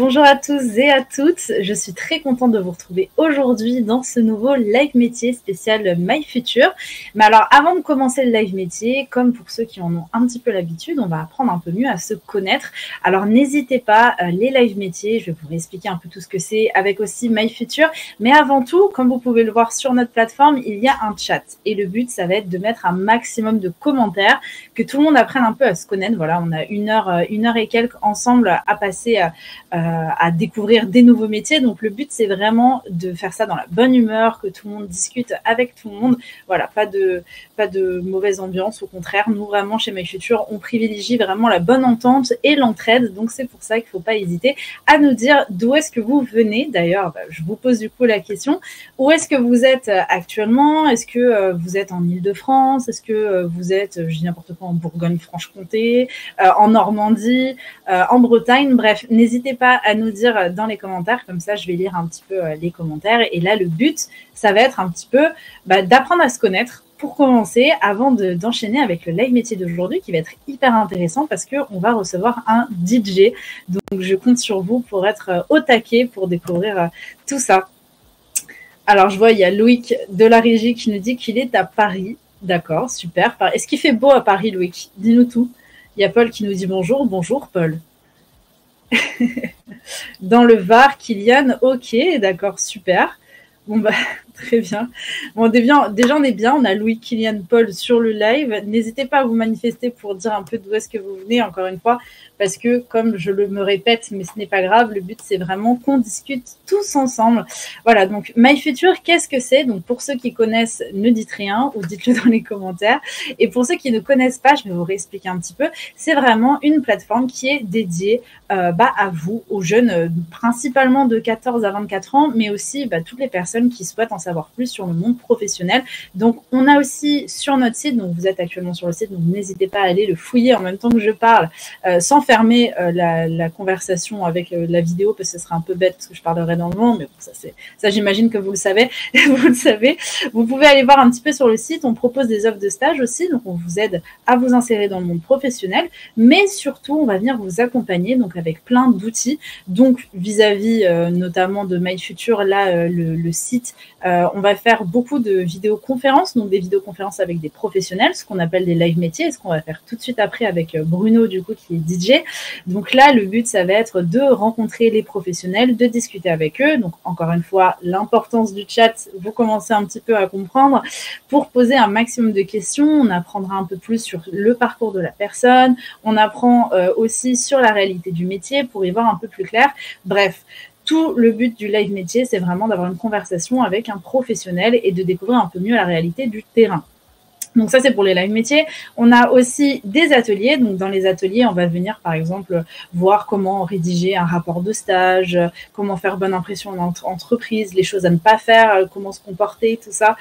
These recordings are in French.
Bonjour à tous et à toutes, je suis très contente de vous retrouver aujourd'hui dans ce nouveau live métier spécial My Future. Mais alors avant de commencer le live métier, comme pour ceux qui en ont un petit peu l'habitude, on va apprendre un peu mieux à se connaître. Alors n'hésitez pas, les live métiers, je vais vous réexpliquer un peu tout ce que c'est avec aussi My Future. Mais avant tout, comme vous pouvez le voir sur notre plateforme, il y a un chat. Et le but, ça va être de mettre un maximum de commentaires, que tout le monde apprenne un peu à se connaître. Voilà, on a une heure et quelques ensemble à passer à découvrir des nouveaux métiers. Donc le but, c'est vraiment de faire ça dans la bonne humeur, que tout le monde discute avec tout le monde. Voilà, pas de mauvaise ambiance. Au contraire, nous vraiment chez My Future, on privilégie vraiment la bonne entente et l'entraide. Donc c'est pour ça qu'il ne faut pas hésiter à nous dire d'où est-ce que vous venez. D'ailleurs, je vous pose du coup la question. Où est-ce que vous êtes actuellement? Est-ce que vous êtes en Île-de-France? Est-ce que vous êtes, je dis n'importe quoi, en Bourgogne-Franche-Comté, en Normandie, en Bretagne? Bref, n'hésitez pas à nous dire dans les commentaires, comme ça je vais lire un petit peu les commentaires. Et là, le but, ça va être un petit peu d'apprendre à se connaître pour commencer, avant d'enchaîner avec le live métier d'aujourd'hui qui va être hyper intéressant parce qu'on va recevoir un DJ. Donc, je compte sur vous pour être au taquet pour découvrir tout ça. Alors, je vois, il y a Loïc de la régie qui nous dit qu'il est à Paris. D'accord, super. Est-ce qu'il fait beau à Paris, Loïc? Dis-nous tout. Il y a Paul qui nous dit bonjour. Bonjour, Paul. Dans le Var, Kylian, ok, d'accord, super. Bon, très bien. Bon, déjà, on est bien. On a Louis, Kylian, Paul sur le live. N'hésitez pas à vous manifester pour dire un peu d'où est-ce que vous venez, encore une fois, parce que, comme je me répète, mais ce n'est pas grave, le but, c'est vraiment qu'on discute tous ensemble. Voilà, donc, My Future, qu'est-ce que c'est? Donc, pour ceux qui connaissent, ne dites rien ou dites-le dans les commentaires. Et pour ceux qui ne connaissent pas, je vais vous réexpliquer un petit peu. C'est vraiment une plateforme qui est dédiée à vous, aux jeunes, principalement de 14 à 24 ans, mais aussi toutes les personnes qui souhaitent en savoir plus sur le monde professionnel. Donc, on a aussi sur notre site, donc vous êtes actuellement sur le site, donc n'hésitez pas à aller le fouiller en même temps que je parle, sans fermer la conversation avec la vidéo, parce que ce serait un peu bête, parce que je parlerai dans le vent, mais bon, ça j'imagine que vous le savez. Vous le savez. Vous pouvez aller voir un petit peu sur le site, on propose des offres de stage aussi, donc on vous aide à vous insérer dans le monde professionnel, mais surtout, on va venir vous accompagner, donc avec plein d'outils, donc vis-à-vis notamment de My Future, là, le site, on va faire beaucoup de vidéoconférences, donc des vidéoconférences avec des professionnels, ce qu'on appelle des live métiers, ce qu'on va faire tout de suite après avec Bruno, du coup, qui est DJ. Donc là, le but, ça va être de rencontrer les professionnels, de discuter avec eux. Donc, encore une fois, l'importance du chat, vous commencez un petit peu à comprendre, pour poser un maximum de questions. On apprendra un peu plus sur le parcours de la personne, on apprend aussi sur la réalité du métier pour y voir un peu plus clair. Bref, tout le but du live métier, c'est vraiment d'avoir une conversation avec un professionnel et de découvrir un peu mieux la réalité du terrain. Donc ça, c'est pour les live métiers. On a aussi des ateliers. Donc dans les ateliers, on va venir, par exemple, voir comment rédiger un rapport de stage, comment faire bonne impression en entreprise, les choses à ne pas faire, comment se comporter, tout ça.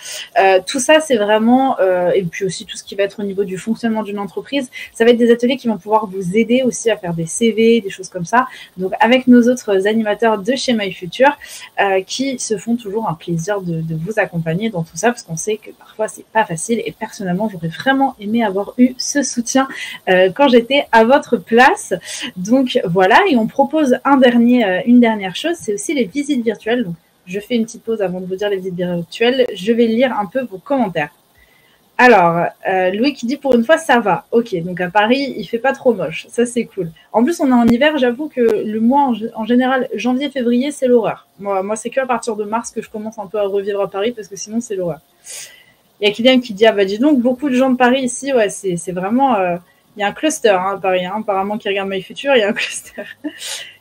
Tout ça, c'est vraiment, et puis aussi tout ce qui va être au niveau du fonctionnement d'une entreprise, ça va être des ateliers qui vont pouvoir vous aider aussi à faire des CV, des choses comme ça. Donc avec nos autres animateurs de chez My Future, qui se font toujours un plaisir de vous accompagner dans tout ça, parce qu'on sait que parfois, c'est pas facile et personnellement, j'aurais vraiment aimé avoir eu ce soutien quand j'étais à votre place. Donc voilà, et on propose une dernière chose, c'est aussi les visites virtuelles. Donc, je fais une petite pause avant de vous dire les visites virtuelles. Je vais lire un peu vos commentaires. Alors, Louis qui dit pour une fois ça va. Ok, donc à Paris, il fait pas trop moche. Ça, c'est cool. En plus, on est en hiver. J'avoue que le mois, en général, janvier, février, c'est l'horreur. Moi, c'est qu'à partir de mars que je commence un peu à revivre à Paris parce que sinon, c'est l'horreur. Il y a Kylian qui dit, dis donc, beaucoup de gens de Paris ici, ouais, c'est vraiment... Il y a un cluster à Paris, apparemment, qui regarde My Future, il y a un cluster.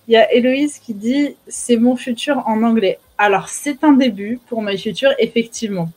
Il y a Héloïse qui dit, c'est mon futur en anglais. Alors, c'est un début pour My Future, effectivement.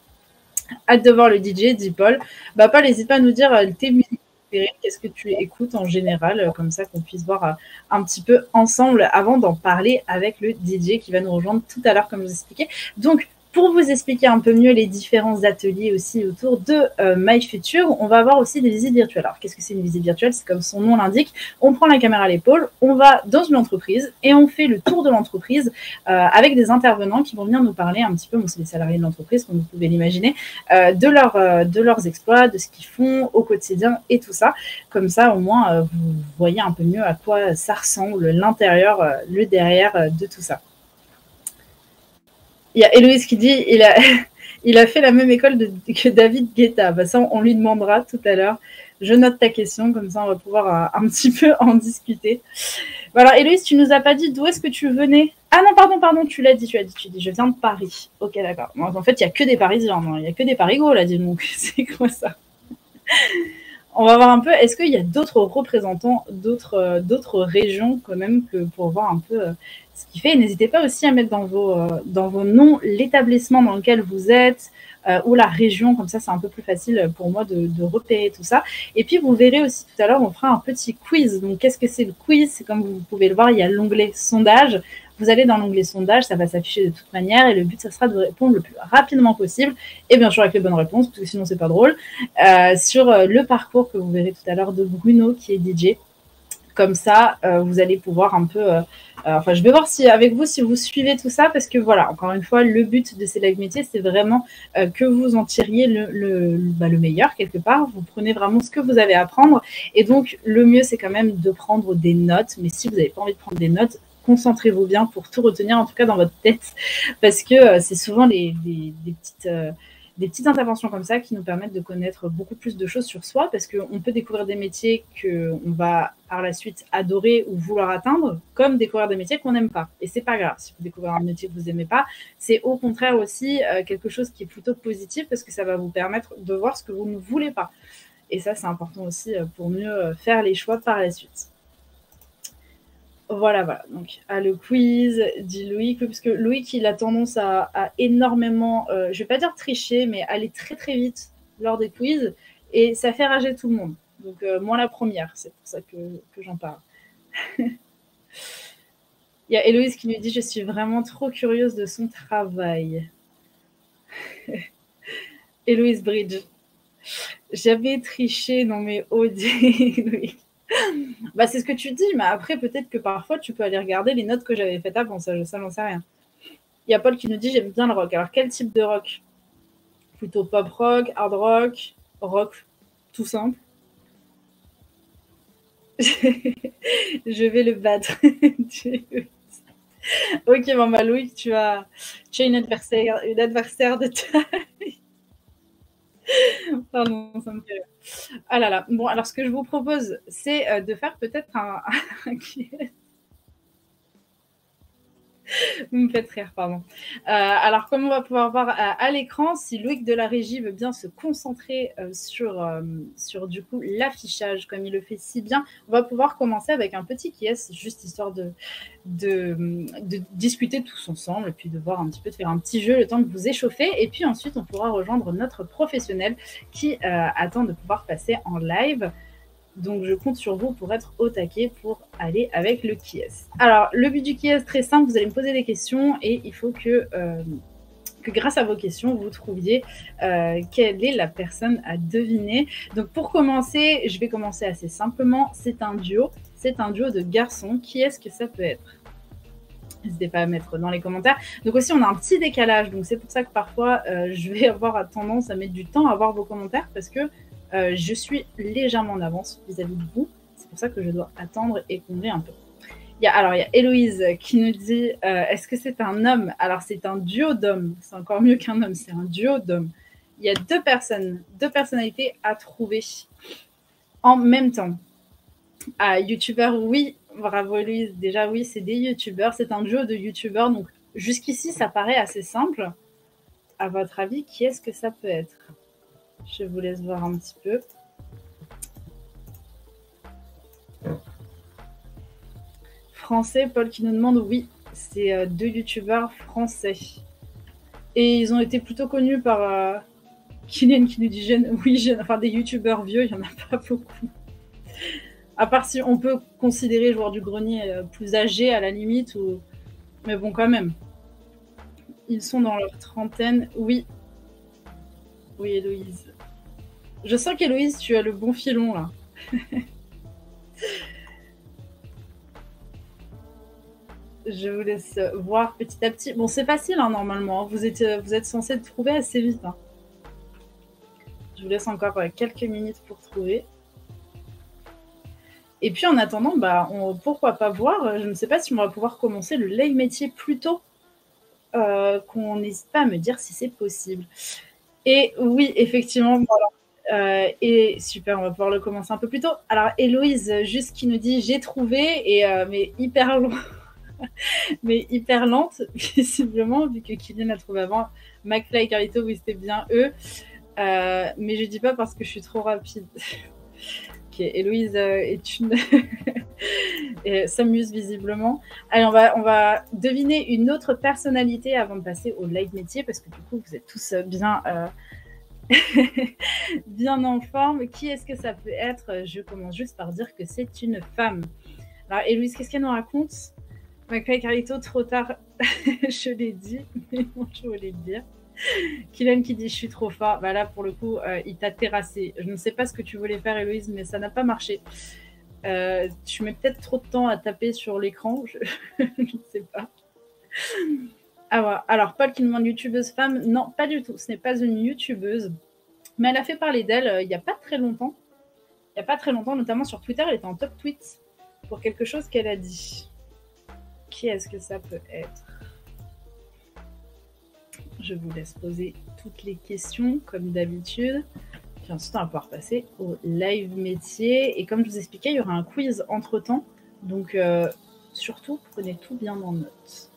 Hâte de voir le DJ, dit Paul. Paul, n'hésite pas à nous dire tes musiques préférées, qu'est-ce que tu écoutes en général, comme ça qu'on puisse voir un petit peu ensemble avant d'en parler avec le DJ qui va nous rejoindre tout à l'heure, comme je vous expliquais. Donc, Pour vous expliquer un peu mieux les différents ateliers aussi autour de MyFuture, on va avoir aussi des visites virtuelles. Alors, qu'est-ce que c'est une visite virtuelle? C'est comme son nom l'indique. On prend la caméra à l'épaule, on va dans une entreprise et on fait le tour de l'entreprise avec des intervenants qui vont venir nous parler un petit peu, bon, c'est les salariés de l'entreprise, comme vous pouvez l'imaginer, de leurs exploits, de ce qu'ils font au quotidien et tout ça. Comme ça, au moins, vous voyez un peu mieux à quoi ça ressemble, l'intérieur, le derrière de tout ça. Il y a Héloïse qui dit il a fait la même école que David Guetta. Bah, ça, on lui demandera tout à l'heure. Je note ta question, comme ça, on va pouvoir un petit peu en discuter. Alors, Héloïse, tu nous as pas dit d'où est-ce que tu venais? Ah non, pardon, tu dis, je viens de Paris. Ok, d'accord. En fait, il n'y a que des Parisiens, il n'y a que des Parigots, là, dis donc. C'est quoi ça? On va voir un peu, est-ce qu'il y a d'autres représentants, d'autres régions quand même, pour voir un peu ce qu'il fait. N'hésitez pas aussi à mettre dans vos noms l'établissement dans lequel vous êtes ou la région, comme ça c'est un peu plus facile pour moi de repérer tout ça. Et puis vous verrez aussi tout à l'heure, on fera un petit quiz. Donc qu'est-ce que c'est le quiz? C'est comme vous pouvez le voir, il y a l'onglet sondage. Vous allez dans l'onglet sondage, ça va s'afficher de toute manière et le but, ça sera de répondre le plus rapidement possible et bien sûr avec les bonnes réponses, parce que sinon c'est pas drôle, sur le parcours que vous verrez tout à l'heure de Bruno qui est DJ. Comme ça, vous allez pouvoir un peu... enfin, je vais voir avec vous si vous suivez tout ça, parce que voilà, encore une fois, le but de ces live métiers, c'est vraiment que vous en tiriez le meilleur quelque part. Vous prenez vraiment ce que vous avez à apprendre. Et donc, le mieux, c'est quand même de prendre des notes. Mais si vous n'avez pas envie de prendre des notes, concentrez-vous bien pour tout retenir, en tout cas dans votre tête, parce que c'est souvent des petites interventions comme ça qui nous permettent de connaître beaucoup plus de choses sur soi, parce qu'on peut découvrir des métiers qu'on va par la suite adorer ou vouloir atteindre, comme découvrir des métiers qu'on n'aime pas. Et c'est pas grave si vous découvrez un métier que vous n'aimez pas, c'est au contraire aussi quelque chose qui est plutôt positif, parce que ça va vous permettre de voir ce que vous ne voulez pas. Et ça, c'est important aussi pour mieux faire les choix par la suite. Voilà. Donc, le quiz, dit Loïc, parce que Loïc, il a tendance à énormément, je vais pas dire tricher, mais aller très très vite lors des quiz, et ça fait rager tout le monde. Donc, moi la première, c'est pour ça que j'en parle. Il y a Héloïse qui nous dit « Je suis vraiment trop curieuse de son travail. » Héloïse Bridge. J'avais triché dans mes OD, Loïc. Bah, c'est ce que tu dis, mais après, peut-être que parfois, tu peux aller regarder les notes que j'avais faites avant, ça j'en sais rien. Il y a Paul qui nous dit « J'aime bien le rock. » Alors, quel type de rock? Plutôt pop rock, hard rock, rock, tout simple. Je vais le battre. Ok, maman Louis, tu as une adversaire de taille. Pardon, ça me fait rire. Ah là là. Bon, alors ce que je vous propose, c'est de faire peut-être un Vous me faites rire, pardon. Alors, comme on va pouvoir voir à l'écran, si Loïc de la régie veut bien se concentrer sur du coup l'affichage, comme il le fait si bien, on va pouvoir commencer avec un petit qui-est, juste histoire de discuter tous ensemble, et puis de voir un petit peu, de faire un petit jeu le temps de vous échauffer, et puis ensuite on pourra rejoindre notre professionnel qui attend de pouvoir passer en live. Donc, je compte sur vous pour être au taquet pour aller avec le qui-est. Alors, le but du qui-est est très simple. Vous allez me poser des questions et il faut que grâce à vos questions, vous trouviez quelle est la personne à deviner. Donc, pour commencer, je vais commencer assez simplement. C'est un duo de garçons. Qui est-ce que ça peut être? N'hésitez pas à mettre dans les commentaires. Donc aussi, on a un petit décalage. Donc, c'est pour ça que parfois, je vais avoir tendance à mettre du temps à voir vos commentaires parce que je suis légèrement en avance vis-à-vis de vous. C'est pour ça que je dois attendre et combler un peu. Il y a Héloïse qui nous dit est-ce que c'est un homme? Alors, c'est un duo d'hommes. C'est encore mieux qu'un homme. C'est un duo d'hommes. Il y a deux personnalités à trouver en même temps. Youtubeur, oui. Bravo, Héloïse. Déjà, oui, c'est des youtubeurs. C'est un duo de youtubeurs. Donc, jusqu'ici, ça paraît assez simple. À votre avis, qui est-ce que ça peut être? Je vous laisse voir un petit peu. Français, Paul qui nous demande, oui, c'est deux youtubeurs français. Et ils ont été plutôt connus par Kylian qui nous dit jeune, oui, jeune, enfin des youtubeurs vieux, il n'y en a pas beaucoup. À part si on peut considérer Joueur du Grenier plus âgé à la limite, mais bon, quand même. Ils sont dans leur trentaine. Oui. Oui, Héloïse. Je sens qu'Héloïse, tu as le bon filon, là. Je vous laisse voir petit à petit. Bon, c'est facile, hein, normalement. Vous êtes censé trouver assez vite. Hein. Je vous laisse encore quelques minutes pour trouver. Et puis, en attendant, pourquoi pas voir. Je ne sais pas si on va pouvoir commencer le live métier plus tôt. Qu'on n'hésite pas à me dire si c'est possible. Et oui, effectivement, voilà. Et super, on va pouvoir le commencer un peu plus tôt. Alors, Héloïse, juste qui nous dit « j'ai trouvé », mais hyper long. Mais hyper lente, visiblement, vu que Kylian a trouvé avant. McFly et Carlito, oui, c'était bien eux. Mais je dis pas parce que je suis trop rapide. Ok, Héloïse est une... et s'amuse visiblement. Allez, on va deviner une autre personnalité avant de passer au live métier, parce que du coup, vous êtes tous bien... bien en forme. Qui est-ce que ça peut être? Je commence juste par dire que c'est une femme. Alors, Héloïse, qu'est-ce qu'elle nous raconte? McFly et Carlito, trop tard, je l'ai dit, mais bon, je voulais le dire. Kylian qui dit je suis trop fort. Bah là, pour le coup, il t'a terrassé. Je ne sais pas ce que tu voulais faire, Héloïse, mais ça n'a pas marché. Tu mets peut-être trop de temps à taper sur l'écran. Je ne sais pas. Alors, Paul qui nous demande youtubeuse femme. Non, pas du tout. Ce n'est pas une youtubeuse. Mais elle a fait parler d'elle il n'y a pas très longtemps. Il n'y a pas très longtemps, notamment sur Twitter. Elle était en top tweet pour quelque chose qu'elle a dit. Qui est-ce que ça peut être? Je vous laisse poser toutes les questions, comme d'habitude. Puis ensuite, on va pouvoir passer au live métier. Et comme je vous expliquais, il y aura un quiz entre-temps. Donc, surtout, prenez tout bien en note.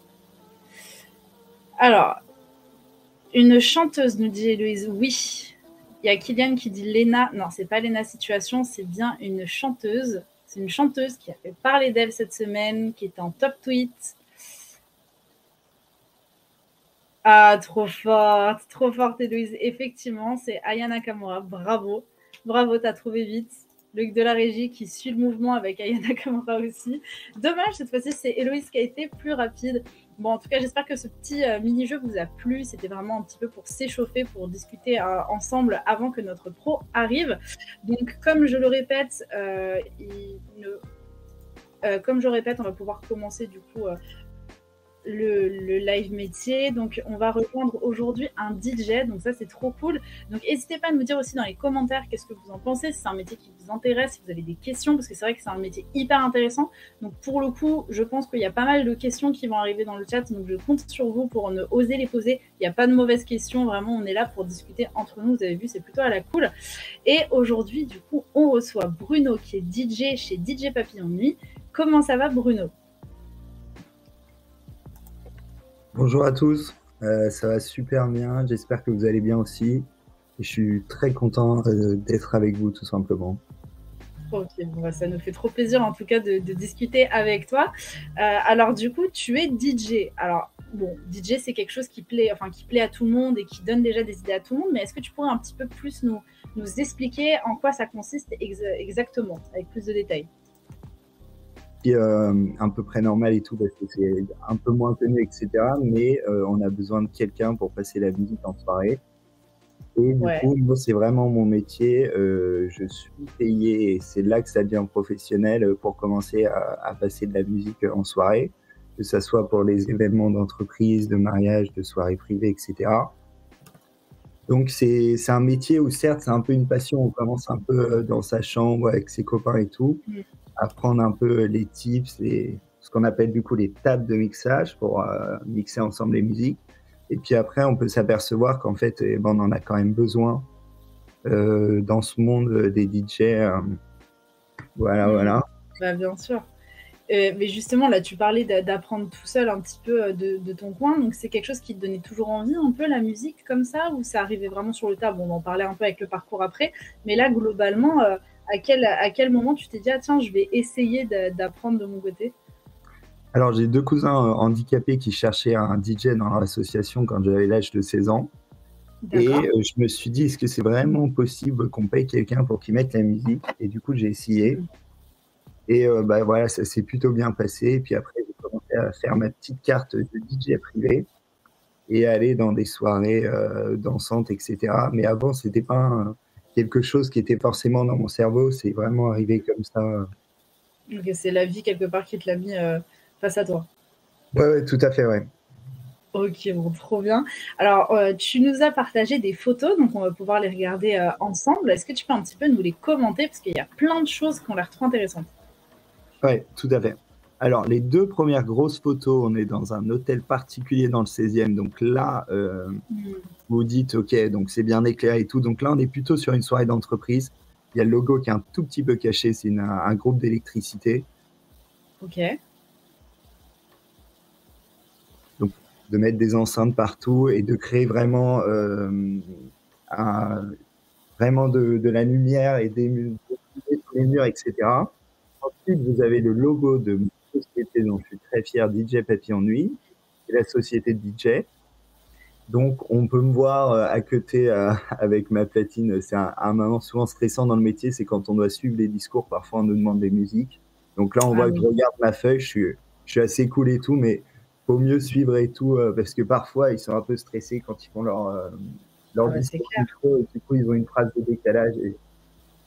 Alors, une chanteuse, nous dit Héloïse. Oui. Il y a Kylian qui dit Léna. Non, c'est pas Léna Situation, c'est bien une chanteuse. C'est une chanteuse qui a fait parler d'elle cette semaine, qui était en top tweet. Ah, trop forte, Héloïse. Effectivement, c'est Aya Nakamura. Bravo. Bravo, t'as trouvé vite. Luc de la régie qui suit le mouvement avec Aya Nakamura aussi. Dommage, cette fois-ci, c'est Héloïse qui a été plus rapide. Bon, en tout cas, j'espère que ce petit mini-jeu vous a plu. C'était vraiment un petit peu pour s'échauffer, pour discuter ensemble avant que notre pro arrive. Donc, comme je le répète, on va pouvoir commencer du coup le live métier. Donc, on va rejoindre aujourd'hui un DJ. Donc, ça, c'est trop cool. Donc, n'hésitez pas à nous dire aussi dans les commentaires qu'est-ce que vous en pensez, si c'est un métier qui vous intéresse, si vous avez des questions, parce que c'est vrai que c'est un métier hyper intéressant. Donc, pour le coup, je pense qu'il y a pas mal de questions qui vont arriver dans le chat. Donc, je compte sur vous pour ne oser les poser. Il n'y a pas de mauvaises questions. Vraiment, on est là pour discuter entre nous. Vous avez vu, c'est plutôt à la cool. Et aujourd'hui, du coup, on reçoit Bruno, qui est DJ chez DJ Papillon Nuit. Comment ça va, Bruno? Bonjour à tous, ça va super bien, j'espère que vous allez bien aussi. Et je suis très content d'être avec vous tout simplement. Ok, bon, ça nous fait trop plaisir en tout cas de discuter avec toi. Alors du coup, tu es DJ. Alors bon, DJ c'est quelque chose qui plaît à tout le monde et qui donne déjà des idées à tout le monde, mais est-ce que tu pourrais un petit peu plus nous expliquer en quoi ça consiste exactement, avec plus de détails? À peu près normal et tout, parce que c'est un peu moins connu, etc. Mais on a besoin de quelqu'un pour passer la musique en soirée. Et du coup, moi, c'est vraiment mon métier. Je suis payé et c'est là que ça devient professionnel pour commencer à passer de la musique en soirée, que ça soit pour les événements d'entreprise, de mariage, de soirées privées, etc. Donc, c'est un métier où, certes, c'est un peu une passion. On commence un peu dans sa chambre avec ses copains et tout. Apprendre un peu les tips, ce qu'on appelle du coup les tables de mixage pour mixer ensemble les musiques. Et puis après, on peut s'apercevoir qu'en fait, on en a quand même besoin dans ce monde des DJ. Voilà. Bah, bien sûr. Mais justement, là, tu parlais d'apprendre tout seul un petit peu de ton coin. Donc, c'est quelque chose qui te donnait toujours envie, un peu, la musique comme ça, ou ça arrivait vraiment sur le tas? Bon, on va en parler un peu avec le parcours après. Mais là, globalement, à quel moment tu t'es dit, ah tiens, je vais essayer d'apprendre de mon côté? Alors, j'ai 2 cousins handicapés qui cherchaient un DJ dans leur association quand j'avais l'âge de 16 ans. Et je me suis dit, est-ce que c'est vraiment possible qu'on paye quelqu'un pour qu'il mette la musique? Et du coup, j'ai essayé. Et voilà, ça s'est plutôt bien passé. Et puis après, j'ai commencé à faire ma petite carte de DJ privé. et aller dans des soirées dansantes, etc. Mais avant, c'était pas quelque chose qui était forcément dans mon cerveau. C'est vraiment arrivé comme ça. Donc, c'est la vie quelque part qui te l'a mis face à toi. Ouais, tout à fait, ouais. Ok, bon, trop bien. Alors, tu nous as partagé des photos, donc on va pouvoir les regarder ensemble. Est-ce que tu peux un petit peu nous les commenter? Parce qu'il y a plein de choses qui ont l'air trop intéressantes. Ouais, tout à fait. Alors, les 2 premières grosses photos, on est dans un hôtel particulier dans le 16e. Donc là, vous dites, OK, donc c'est bien éclairé et tout. Donc là, on est plutôt sur une soirée d'entreprise. Il y a le logo qui est un tout petit peu caché. C'est un groupe d'électricité. Ok. Donc, de mettre des enceintes partout et de créer vraiment, vraiment de la lumière et des sur les murs, etc. Ensuite, vous avez le logo de ma société dont je suis très fier, DJ Papillon Nuit, c'est la société de DJ. Donc, on peut me voir à côté avec ma platine. C'est un moment souvent stressant dans le métier, c'est quand on doit suivre les discours. Parfois, on nous demande des musiques. Donc là, on voit que je regarde ma feuille, je suis assez cool et tout, mais faut mieux suivre et tout, parce que parfois, ils sont un peu stressés quand ils font leur discours micro, et du coup, ils ont une phrase de décalage. Et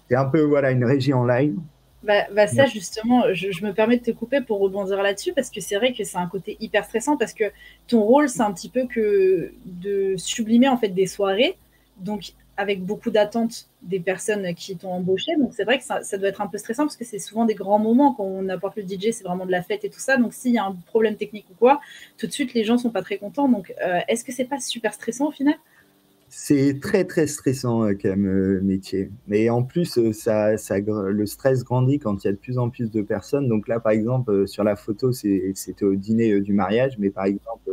c'est un peu, voilà, une régie en live. Ça, justement, je me permets de te couper pour rebondir là-dessus, parce que c'est vrai que c'est un côté hyper stressant, parce que ton rôle, c'est un petit peu que de sublimer en fait des soirées, donc avec beaucoup d'attentes des personnes qui t'ont embauché. Donc c'est vrai que ça doit être un peu stressant, parce que c'est souvent des grands moments quand on apporte le DJ, c'est vraiment de la fête et tout ça. Donc s'il y a un problème technique ou quoi, tout de suite les gens sont pas très contents. Donc est-ce que c'est pas super stressant au final? C'est très, très stressant comme métier. Mais en plus, le stress grandit quand il y a de plus en plus de personnes. Donc là, par exemple, sur la photo, c'était au dîner du mariage. Mais par exemple,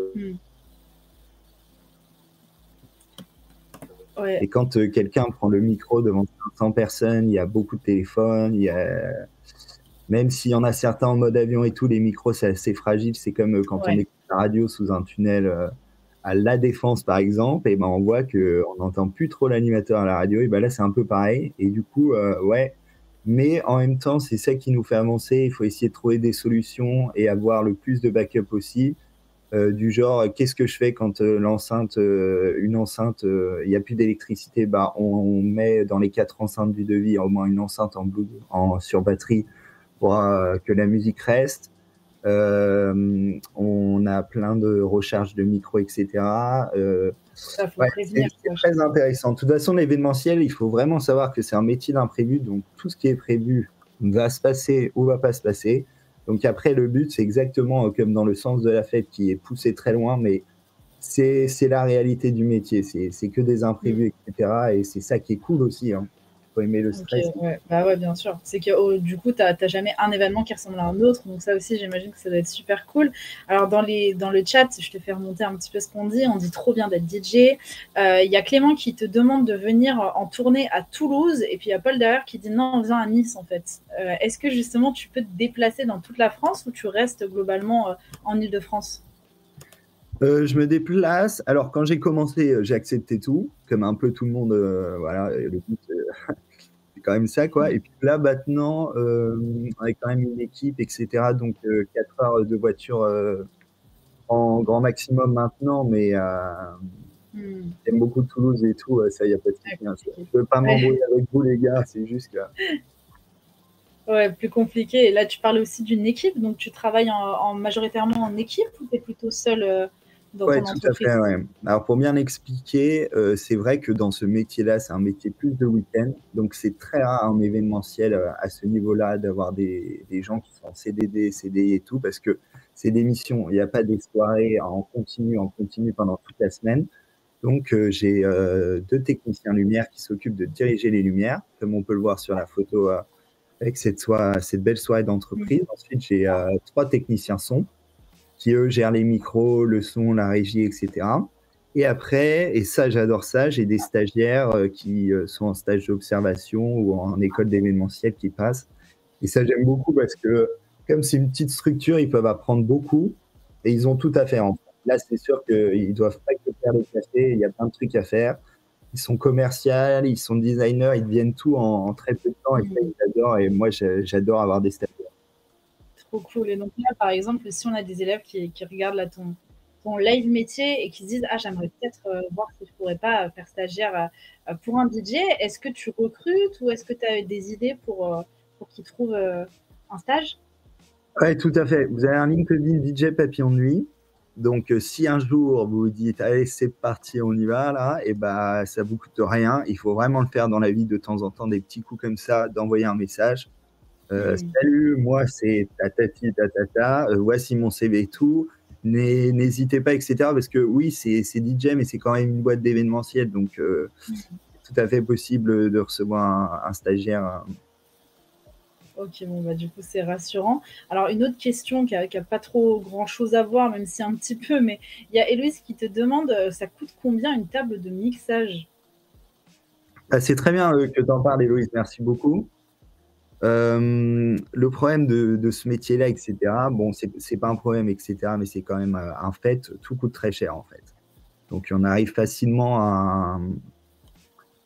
Ouais. et quand quelqu'un prend le micro devant 500 personnes, il y a beaucoup de téléphones. Même s'il y en a certains en mode avion et tout, les micros, c'est assez fragile. C'est comme quand on écoute la radio sous un tunnel à La Défense, par exemple, et ben on voit qu'on n'entend plus trop l'animateur à la radio. Et ben là, c'est un peu pareil. Et du coup, ouais. Mais en même temps, c'est ça qui nous fait avancer. Il faut essayer de trouver des solutions et avoir le plus de backup aussi. Du genre, qu'est-ce que je fais quand une enceinte, il n'y a plus d'électricité? Bah, on met dans les 4 enceintes du devis au moins une enceinte sur batterie pour que la musique reste. On a plein de recharges de micro, etc. Ça faut Ouais, prévenir. c'est très intéressant. De toute façon, l'événementiel, il faut vraiment savoir que c'est un métier d'imprévu. Donc, tout ce qui est prévu va se passer ou va pas se passer. Donc, après, le but, c'est exactement comme dans le sens de la fête qui est poussé très loin, mais c'est la réalité du métier. C'est que des imprévus, etc. Et c'est ça qui est cool aussi. Hein. Il faut aimer le stress. Ouais. Bah ouais, bien sûr. C'est que du coup, t'as jamais un événement qui ressemble à un autre. Donc ça aussi, j'imagine que ça doit être super cool. Alors dans le chat, je te fais remonter un petit peu ce qu'on dit. On dit trop bien d'être DJ. Il y a Clément qui te demande de venir en tournée à Toulouse. Et puis il y a Paul derrière qui dit non, on vient à Nice en fait. Est-ce que justement tu peux te déplacer dans toute la France ou tu restes globalement en Île-de-France? Je me déplace. Alors, quand j'ai commencé, j'ai accepté tout, comme un peu tout le monde. Voilà, le but, c'est quand même ça, quoi. Et puis là, maintenant, on est quand même une équipe, etc. Donc, 4 heures de voiture en grand maximum maintenant, mais j'aime beaucoup Toulouse et tout. Ça, il n'y a pas de souci. Hein. Je ne veux pas m'embrouiller avec vous, les gars. C'est juste que... Ouais, plus compliqué. Et là, tu parles aussi d'une équipe, donc tu travailles majoritairement en équipe ou tu es plutôt seul dans ton entreprise? Tout à fait, ouais. Alors, pour bien expliquer, c'est vrai que dans ce métier-là, c'est un métier plus de week-end. Donc, c'est très rare en événementiel à ce niveau-là d'avoir des gens qui sont en CDD, CDI et tout, parce que c'est des missions. Il n'y a pas des soirées en continu pendant toute la semaine. Donc, j'ai 2 techniciens lumière qui s'occupent de diriger les lumières, comme on peut le voir sur la photo avec cette belle soirée d'entreprise. Ensuite, j'ai 3 techniciens son qui, eux, gèrent les micros, le son, la régie, etc. Et après, et ça, j'adore ça, j'ai des stagiaires qui sont en stage d'observation ou en école d'événementiel qui passent. Et ça, j'aime beaucoup parce que, comme c'est une petite structure, ils peuvent apprendre beaucoup et ils ont tout à faire. Là, c'est sûr qu'ils ne doivent pas que faire les cafés, il y a plein de trucs à faire. Ils sont commerciaux, ils sont designers, ils deviennent tout en très peu de temps et ça, ils adorent. Et moi, j'adore avoir des stagiaires. Trop cool. Et donc là, par exemple, si on a des élèves qui regardent là ton ont live métier et qui se disent « Ah, j'aimerais peut-être voir si je pourrais pas faire stagiaire pour un DJ ». Est-ce que tu recrutes ou est-ce que tu as des idées pour qu'ils trouvent un stage? Oui, tout à fait. Vous avez un LinkedIn DJ Papillon de Nuit. Donc, si un jour vous vous dites, allez, c'est parti, on y va, là, et bah, ça vous coûte rien. Il faut vraiment le faire dans la vie de temps en temps, des petits coups comme ça, d'envoyer un message. Salut, moi, c'est tatati, tatata, voici mon CV et tout. N'hésitez pas, etc. Parce que oui, c'est DJ, mais c'est quand même une boîte d'événementiel. Donc, c'est tout à fait possible de recevoir un stagiaire. Ok, bon, bah, du coup, c'est rassurant. Alors, une autre question qui a pas trop grand-chose à voir, même si un petit peu, mais il y a Héloïse qui te demande, ça coûte combien une table de mixage? C'est très bien que tu en parles, Héloïse, merci beaucoup. Le problème de ce métier-là, etc., bon, c'est pas un problème, etc., mais c'est quand même un fait, tout coûte très cher, en fait. Donc, on arrive facilement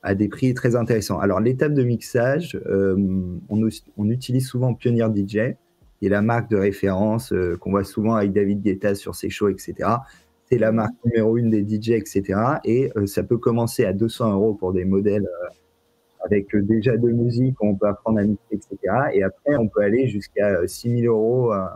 à des prix très intéressants. Alors, l'étape de mixage, on utilise souvent Pioneer DJ, qui est la marque de référence qu'on voit souvent avec David Guetta sur ses shows, etc. C'est la marque numéro 1 des DJ, etc. Et ça peut commencer à 200 € pour des modèles avec déjà de musique, on peut apprendre à mixer, etc. Et après, on peut aller jusqu'à 6 000 €,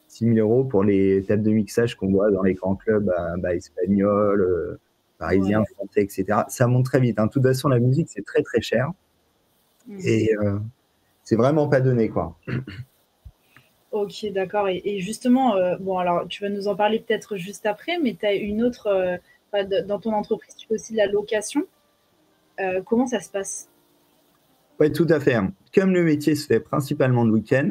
6 000 € pour les tables de mixage qu'on voit dans les grands clubs espagnols, parisiens, français, etc. Ça monte très vite. De toute façon, la musique, c'est très, très cher. Et c'est vraiment pas donné, quoi. Ok, d'accord. Et justement, bon, alors, tu vas nous en parler peut-être juste après, mais tu as une autre, dans ton entreprise, tu fais aussi de la location. Comment ça se passe? Oui, tout à fait. Comme le métier se fait principalement le week-end,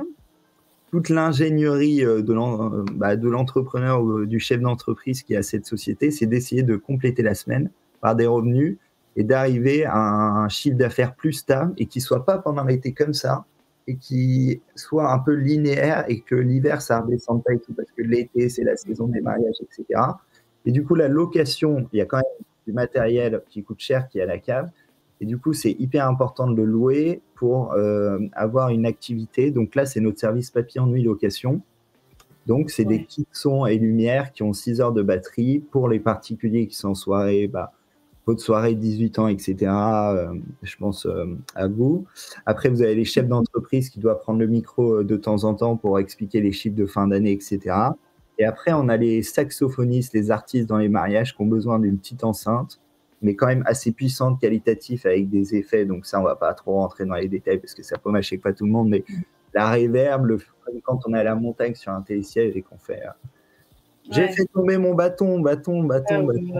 toute l'ingénierie de l'entrepreneur ou du chef d'entreprise qui a cette société, c'est d'essayer de compléter la semaine par des revenus et d'arriver à un chiffre d'affaires plus stable et qui ne soit pas pendant l'été comme ça et qui soit un peu linéaire et que l'hiver, ça ne redescende pas et tout parce que l'été, c'est la saison des mariages, etc. Et du coup, la location, il y a quand même du matériel qui coûte cher qui est à la cave. Et du coup, c'est hyper important de le louer pour avoir une activité. Donc là, c'est notre service Papillon de Nuit location. Donc, c'est des kits son et lumière qui ont 6 heures de batterie pour les particuliers qui sont en soirée, votre soirée 18 ans, etc. Je pense à vous. Après, vous avez les chefs d'entreprise qui doivent prendre le micro de temps en temps pour expliquer les chiffres de fin d'année, etc. Et après, on a les saxophonistes, les artistes dans les mariages qui ont besoin d'une petite enceinte, mais quand même assez puissante, qualitatif, avec des effets. Donc ça, on va pas trop rentrer dans les détails parce que ça peut mâcher pas tout le monde, mais la reverb, quand on est à la montagne sur un télésiège et qu'on fait j'ai fait tomber mon bâton.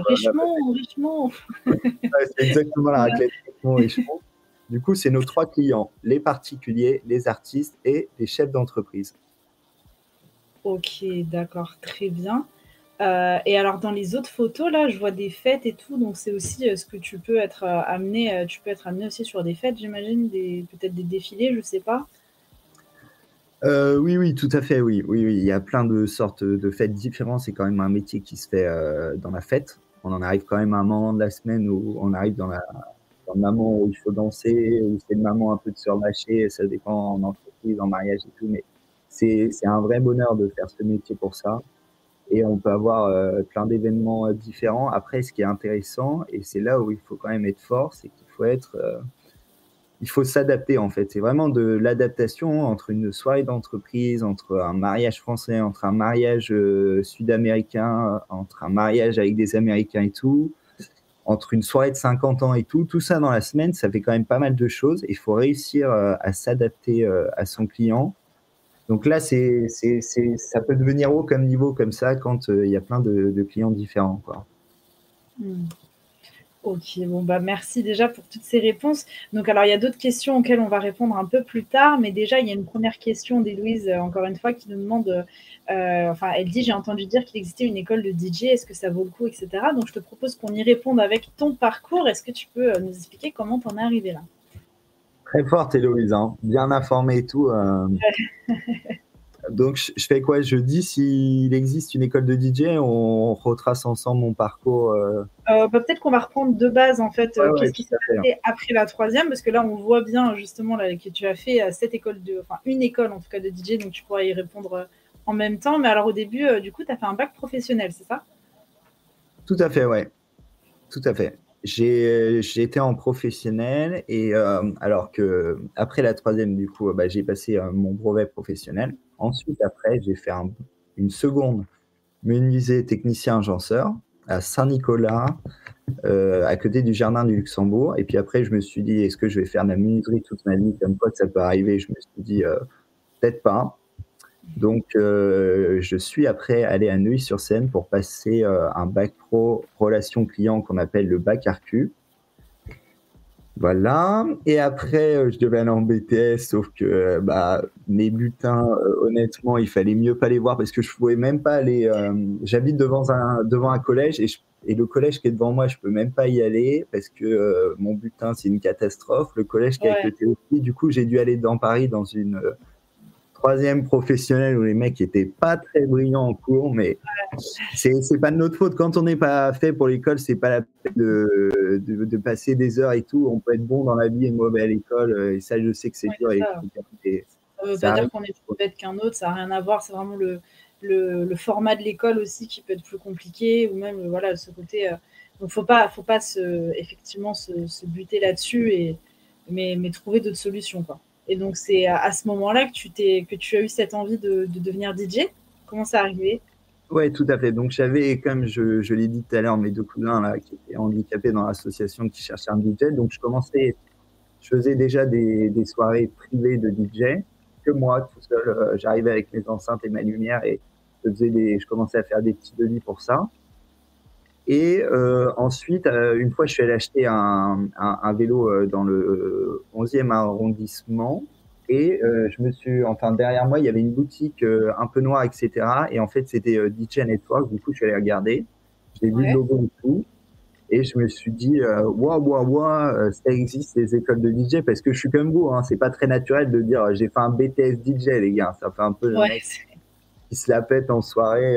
Richemont. C'est exactement la raclette Richemont. Du coup, c'est nos 3 clients, les particuliers, les artistes et les chefs d'entreprise. Ok, d'accord, très bien. Et alors, dans les autres photos, là, je vois des fêtes et tout, donc c'est aussi ce que tu peux être amené, tu peux être amené aussi sur des fêtes, j'imagine, peut-être des défilés, je sais pas. Oui, tout à fait, oui. Il y a plein de sortes de fêtes différentes. C'est quand même un métier qui se fait dans la fête. On en arrive quand même à un moment de la semaine où on arrive dans le moment où il faut danser, où c'est le moment un peu de surlâcher. Ça dépend en entreprise, en mariage et tout, mais c'est un vrai bonheur de faire ce métier pour ça. Et on peut avoir plein d'événements différents. Après, ce qui est intéressant, et c'est là où il faut quand même être fort, c'est qu'il faut il faut s'adapter en fait. C'est vraiment de l'adaptation entre une soirée d'entreprise, entre un mariage français, entre un mariage sud-américain, entre un mariage avec des Américains et tout, entre une soirée de 50 ans et tout. Tout ça dans la semaine, ça fait quand même pas mal de choses. Il faut réussir à s'adapter à son client. Donc là, ça peut devenir haut comme niveau comme ça quand il y a plein de clients différents, quoi. Ok, bon, bah merci déjà pour toutes ces réponses. Donc, alors, il y a d'autres questions auxquelles on va répondre un peu plus tard, mais déjà, il y a une première question d'Héloïse, encore une fois, qui nous demande, elle dit, j'ai entendu dire qu'il existait une école de DJ, est-ce que ça vaut le coup, etc. Donc, je te propose qu'on y réponde avec ton parcours. Est-ce que tu peux nous expliquer comment tu en es arrivé là? Très forte, Héloïse, hein, bien informée et tout. Donc, je fais quoi? Je dis s'il existe une école de DJ, on retrace ensemble mon parcours. Peut-être qu'on va reprendre de base, en fait, qu'est-ce qui s'est fait. passé après la troisième, parce que là, on voit bien justement là, que tu as fait une école en tout cas de DJ, donc tu pourras y répondre en même temps. Mais alors au début, du coup, tu as fait un bac professionnel, c'est ça? Tout à fait, ouais. Tout à fait. J'ai été en professionnel et alors qu'après la troisième, du coup, bah, j'ai passé mon brevet professionnel. Ensuite, après, j'ai fait une seconde menuisier technicien agenceur à Saint-Nicolas, à côté du jardin du Luxembourg. Et puis après, je me suis dit, est-ce que je vais faire de la menuiserie toute ma vie? Comme quoi, ça peut arriver. Je me suis dit, peut-être pas. Donc, je suis après allé à Neuilly-sur-Seine pour passer un bac pro relations clients qu'on appelle le bac RQ. Voilà. Et après, je devais aller en BTS, sauf que bah, mes bulletins, honnêtement, il fallait mieux pas les voir parce que je pouvais même pas aller. J'habite devant un collège et le collège qui est devant moi, je peux même pas y aller parce que mon bulletin, c'est une catastrophe. Le collège qui est à Ouais, côté aussi, du coup, j'ai dû aller dans Paris dans une troisième professionnelle où les mecs étaient pas très brillants en cours, mais c'est pas de notre faute. Quand on n'est pas fait pour l'école, c'est pas la peine de passer des heures et tout. On peut être bon dans la vie et mauvais à l'école. Et ça, je sais que c'est ouais, dur. c'est Et, ça. et Ça veut pas ça arrive. dire qu'on est plus bête qu'un autre, ça n'a rien à voir, c'est vraiment le format de l'école aussi qui peut être plus compliqué, ou même voilà, ce côté. Donc faut pas effectivement se buter là-dessus, mais trouver d'autres solutions, quoi. Et donc c'est à ce moment-là que tu as eu cette envie de devenir DJ. Comment ça arrivé? Ouais, tout à fait. Donc, j'avais, comme je l'ai dit tout à l'heure, mes deux cousins là, qui étaient handicapés dans l'association qui cherchaient un DJ. Donc, je faisais déjà des soirées privées de DJ, que moi, tout seul. J'arrivais avec mes enceintes et ma lumière et je commençais à faire des petits devis pour ça. Et ensuite, une fois, je suis allé acheter un vélo dans le 11e arrondissement. Et enfin, derrière moi, il y avait une boutique un peu noire, etc. Et en fait, c'était DJ Network. Du coup, je suis allé regarder. J'ai vu le Ouais. logo et tout. Et je me suis dit, waouh, waouh, waouh, ça existe les écoles de DJ parce que je suis comme vous, hein, c'est pas très naturel de dire j'ai fait un BTS DJ, les gars. Ça fait un peu le Ouais, mec qui se la pète en soirée.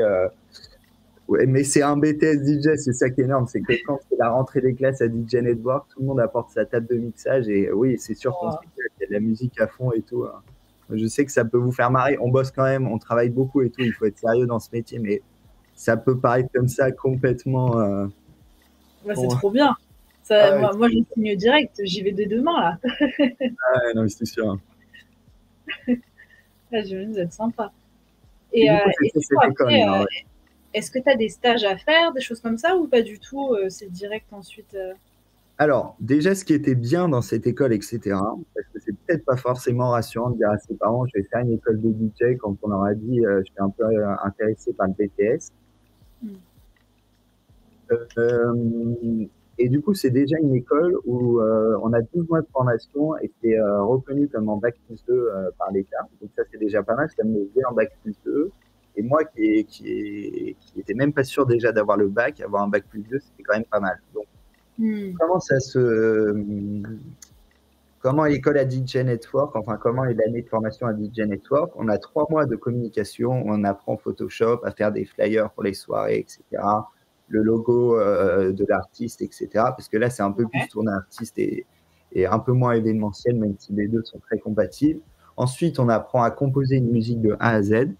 Ouais, mais c'est un BTS DJ, c'est ça qui est énorme. C'est que quand c'est la rentrée des classes à DJ Network, tout le monde apporte sa table de mixage et oui, c'est sûr qu'on oh, s'éclate. Il y a de la musique à fond et tout, hein. Je sais que ça peut vous faire marrer. On bosse quand même, on travaille beaucoup et tout. Il faut être sérieux dans ce métier, mais ça peut paraître comme ça complètement. ouais, c'est Bon, trop bien. Ça, ah, moi je signe direct, j'y vais de demain là. non, mais c'est sûr. Ah, j'imagine, vous êtes sympa. Et du coup, Et c'était du coup, cette après, école-là, ouais. est-ce que tu as des stages à faire, des choses comme ça, ou pas du tout? C'est direct ensuite. Alors, déjà, ce qui était bien dans cette école, etc., parce que c'est peut-être pas forcément rassurant de dire à ses parents, je vais faire une école de DJ quand on leur a dit, je suis un peu intéressé par le BTS. Hmm. Euh, et du coup, c'est déjà une école où on a 12 mois de formation et c'est reconnu comme en bac+2 par l'État. Donc ça, c'est déjà pas mal, ça me faisait en bac+2. Et moi, qui était même pas sûr déjà d'avoir le bac, avoir un bac+2, c'était quand même pas mal. Donc, Hmm. comment ça se, comment est l'école à DJ Network, enfin comment est l'année de formation à DJ Network? On a 3 mois de communication, on apprend Photoshop, à faire des flyers pour les soirées, etc. Le logo de l'artiste, etc. Parce que là, c'est un peu plus Ouais. tourné artiste et un peu moins événementiel, même si les deux sont très compatibles. Ensuite, on apprend à composer une musique de A à Z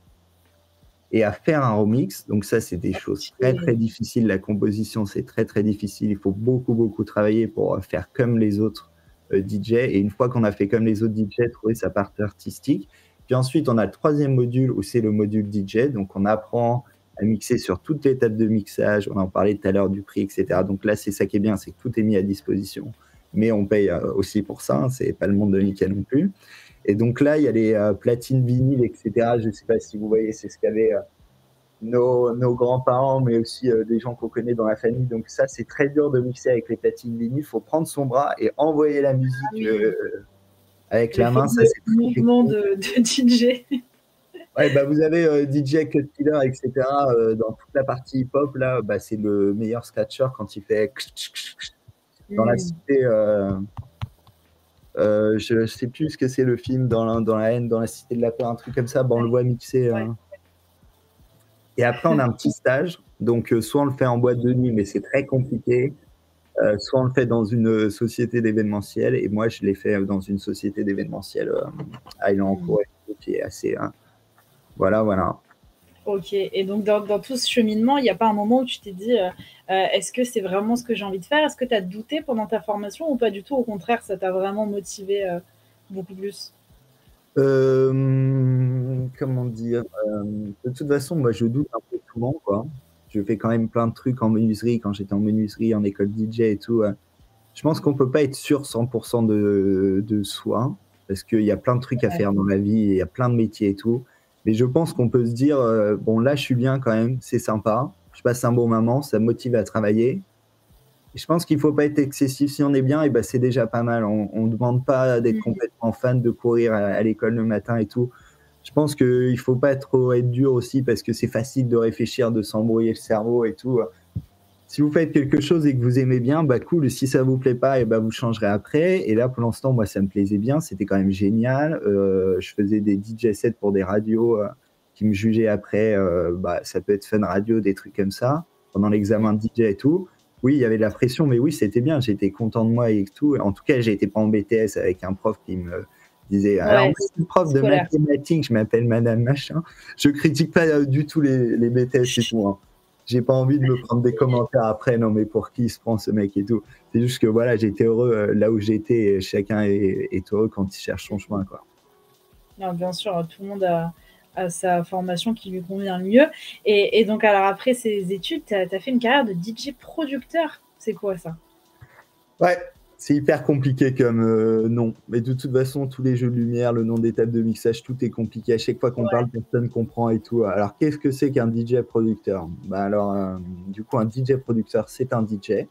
et à faire un remix. Donc ça, c'est des choses très, très Et- difficiles. La composition, c'est très, très difficile. Il faut beaucoup, beaucoup travailler pour faire comme les autres DJ. Et une fois qu'on a fait comme les autres DJ, trouver sa partie artistique. Puis ensuite, on a le troisième module où c'est le module DJ. Donc on apprend à mixer sur toutes les tables de mixage. On en parlait tout à l'heure du prix, etc. Donc là, c'est ça qui est bien, c'est que tout est mis à disposition. Mais on paye aussi pour ça. Hein, c'est pas le monde de nickel non plus. Et donc là, il y a les platines vinyles, etc. Je ne sais pas si vous voyez, c'est ce qu'avaient nos grands-parents, mais aussi des gens qu'on connaît dans la famille. Donc ça, c'est très dur de mixer avec les platines vinyles. Il faut prendre son bras et envoyer la Ah musique oui, avec le la main. Ça, fameux c'est très mouvement technique. de DJ. Ouais, bah, vous avez DJ Cut Killer, etc. Dans toute la partie hip-hop, là, bah, c'est le meilleur scratcher quand il fait dans la Hmm. cité. Je ne sais plus ce que c'est le film dans la haine, dans la cité de la peur, un truc comme ça. Bah, on le voit mixer. Ouais. Et après, on a un petit stage. Donc, soit on le fait en boîte de nuit, mais c'est très compliqué. Soit on le fait dans une société d'événementiel. Et moi, je l'ai fait dans une société d'événementiel à Hmm. Elancourt, qui est assez. Voilà, voilà. Ok, et donc dans tout ce cheminement, il n'y a pas un moment où tu t'es dit est-ce que c'est vraiment ce que j'ai envie de faire? Est-ce que tu as douté pendant ta formation ou pas du tout? Au contraire, ça t'a vraiment motivé beaucoup plus? Comment dire? De toute façon, moi, je doute un peu souvent, quoi. Je fais quand même plein de trucs en menuiserie, quand j'étais en menuiserie, en école DJ et tout. Je pense qu'on peut pas être sûr 100% de soi, parce qu'il y a plein de trucs à Ouais. faire dans la vie, et il y a plein de métiers et tout. Mais je pense qu'on peut se dire, bon, là, je suis bien quand même, c'est sympa, je passe un bon moment, ça me motive à travailler. Et je pense qu'il faut pas être excessif. Si on est bien, et ben c'est déjà pas mal. On demande pas d'être Mm. complètement fan, de courir à l'école le matin et tout. Je pense qu'il faut pas trop être dur aussi, parce que c'est facile de réfléchir, de s'embrouiller le cerveau et tout. Si vous faites quelque chose et que vous aimez bien, bah cool. Si ça vous plaît pas, et bah vous changerez après. Et là, pour l'instant, moi, ça me plaisait bien. C'était quand même génial. Je faisais des DJ sets pour des radios qui me jugeaient après. Bah, ça peut être Fun Radio, des trucs comme ça, pendant l'examen de DJ et tout. Oui, il y avait de la pression, mais oui, c'était bien. J'étais content de moi et tout. En tout cas, j'ai été pas en BTS avec un prof qui me disait, alors, Ouais, moi, je suis prof de scolaire. mathématiques, je m'appelle Madame Machin. Je critique pas du tout les BTS et tout, hein. J'ai pas envie de me prendre des commentaires après, non mais pour qui il se prend ce mec et tout. C'est juste que voilà, j'étais heureux là où j'étais, et chacun est heureux quand il cherche son chemin, quoi. Non, bien sûr, tout le monde a sa formation qui lui convient le mieux. Et donc, alors après ces études, tu as fait une carrière de DJ producteur. C'est quoi ça? Ouais, c'est hyper compliqué comme nom. Mais de toute façon, tous les jeux de lumière, le nom des tables de mixage, tout est compliqué. À chaque fois qu'on parle, personne comprend et tout. Alors, qu'est-ce que c'est qu'un DJ producteur? Bah alors, du coup, un DJ producteur, c'est un DJ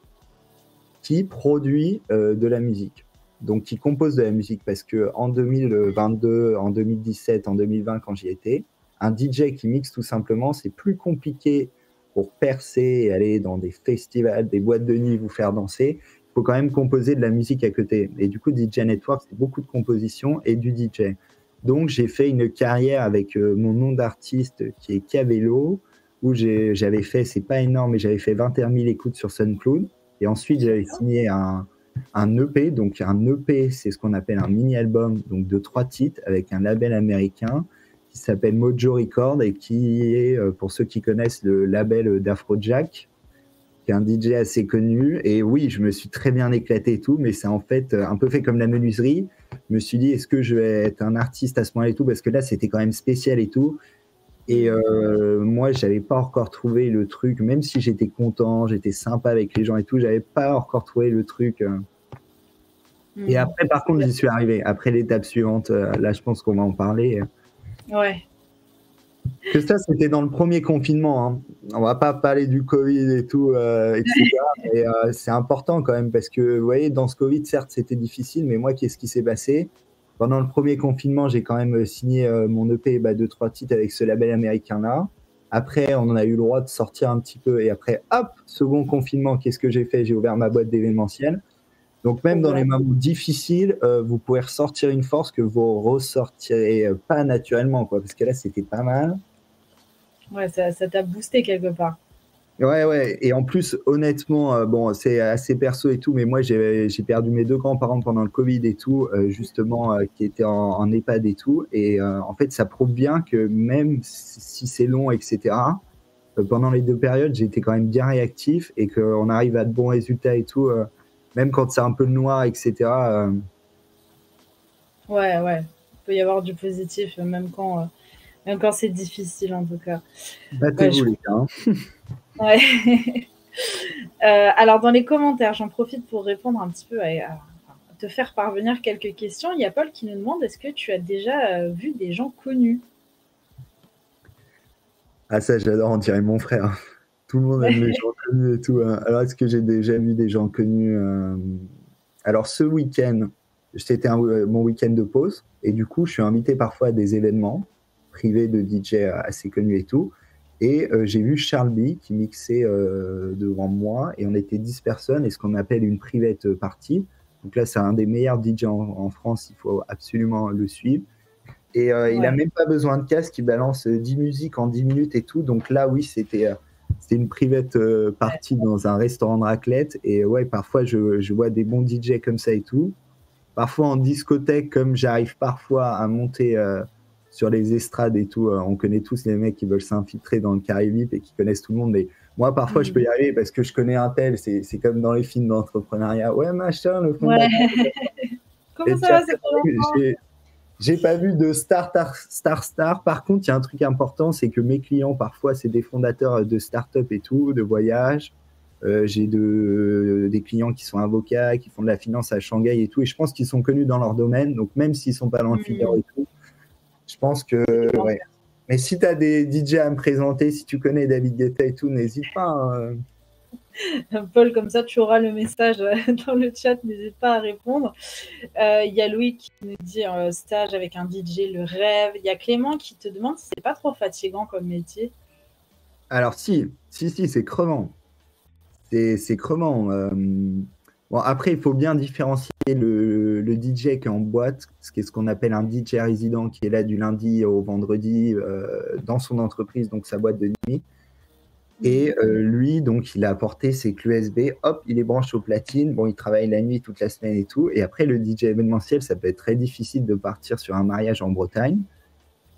qui produit de la musique. Donc, qui compose de la musique. Parce que en 2022, en 2017, en 2020, quand j'y étais, un DJ qui mixe tout simplement, c'est plus compliqué pour percer et aller dans des festivals, des boîtes de nuit, vous faire danser. Il faut quand même composer de la musique à côté. Et du coup, DJ Network, c'est beaucoup de composition et du DJ. Donc, j'ai fait une carrière avec mon nom d'artiste qui est Cavello, où j'avais fait, c'est pas énorme, mais j'avais fait 21 000 écoutes sur SoundCloud. Et ensuite, j'avais signé un EP. Donc, un EP, c'est ce qu'on appelle un mini-album, donc de 3 titres, avec un label américain qui s'appelle Mojo Records et qui est, pour ceux qui connaissent, le label d'Afrojack, qui est un DJ assez connu. Et oui, je me suis très bien éclaté et tout, mais c'est en fait un peu fait comme la menuiserie. Je me suis dit, est-ce que je vais être un artiste à ce moment-là et tout? Parce que là, c'était quand même spécial et tout. Et moi, j'avais pas encore trouvé le truc, même si j'étais content, j'étais sympa avec les gens et tout, j'avais pas encore trouvé le truc. Et après, par contre, j'y suis arrivé. Après l'étape suivante, là, je pense qu'on va en parler. Ouais. Que ça, c'était dans le premier confinement, hein. On va pas parler du Covid et tout, etc. Mais c'est important quand même, parce que, vous voyez, dans ce Covid, certes, c'était difficile, mais moi, qu'est-ce qui s'est passé? Pendant le premier confinement, j'ai quand même signé mon EP de 3 titres avec ce label américain-là. Après, on en a eu le droit de sortir un petit peu. Et après, hop, second confinement, qu'est-ce que j'ai fait? J'ai ouvert ma boîte d'événementiel. Donc, même dans les moments difficiles, vous pouvez ressortir une force que vous ressortirez pas naturellement, quoi. Parce que là, c'était pas mal. Ouais, ça t'a boosté quelque part. Ouais, ouais. Et en plus, honnêtement, bon, c'est assez perso et tout, mais moi, j'ai perdu mes 2 grands-parents pendant le Covid et tout, justement, qui étaient en EHPAD et tout. Et en fait, ça prouve bien que même si c'est long, etc., pendant les 2 périodes, j'ai été quand même bien réactif et qu'on arrive à de bons résultats et tout, même quand c'est un peu noir, etc. Ouais, ouais. Il peut y avoir du positif, même quand c'est difficile, en tout cas. Battez-vous, les gars, hein. Ouais. Alors, dans les commentaires, j'en profite pour répondre un petit peu à te faire parvenir quelques questions. Il y a Paul qui nous demande, est-ce que tu as déjà vu des gens connus? Ah, ça, j'adore, on dirait mon frère. Tout le monde aime les gens connus et tout, hein. Alors, est-ce que j'ai déjà vu des gens connus? Alors, ce week-end, c'était mon week-end de pause. Et du coup, je suis invité parfois à des événements privés de DJ assez connus et tout. Et j'ai vu Charles B qui mixait devant moi. Et on était 10 personnes, et ce qu'on appelle une private party. Donc là, c'est un des meilleurs DJ en France. Il faut absolument le suivre. Et il n'a même pas besoin de casque. Il balance 10 musiques en 10 minutes et tout. Donc là, oui, c'était une private party dans un restaurant de raclette. Et ouais, parfois, je vois des bons DJ comme ça et tout. Parfois en discothèque, comme j'arrive parfois à monter sur les estrades et tout, on connaît tous les mecs qui veulent s'infiltrer dans le carré VIP et qui connaissent tout le monde. Mais moi, parfois, je peux y arriver parce que je connais un tel. C'est comme dans les films d'entrepreneuriat. Ouais, machin, le fondateur. Comment ça va, c'est j'ai pas vu de star. Par contre, il y a un truc important, c'est que mes clients, parfois, c'est des fondateurs de start-up et tout, de voyage. J'ai des clients qui sont avocats, qui font de la finance à Shanghai et tout. Et je pense qu'ils sont connus dans leur domaine. Donc, même s'ils sont pas dans le Twitter et tout, je pense que... Ouais. Mais si tu as des DJ à me présenter, si tu connais David Guetta et tout, n'hésite pas. Paul, comme ça, tu auras le message dans le chat, n'hésite pas à répondre. Il y a Louis qui nous dit stage avec un DJ, le rêve. Il y a Clément qui te demande si c'est pas trop fatigant comme métier. Alors si, c'est crevant. C'est crevant. Bon, après, il faut bien différencier le DJ qui est en boîte, ce qu'on appelle un DJ résident, qui est là du lundi au vendredi dans son entreprise, donc sa boîte de nuit. Et lui, donc, il a apporté ses clés USB, hop, il les branche aux platines. Bon, il travaille la nuit toute la semaine et tout. Et après, le DJ événementiel, ça peut être très difficile de partir sur un mariage en Bretagne,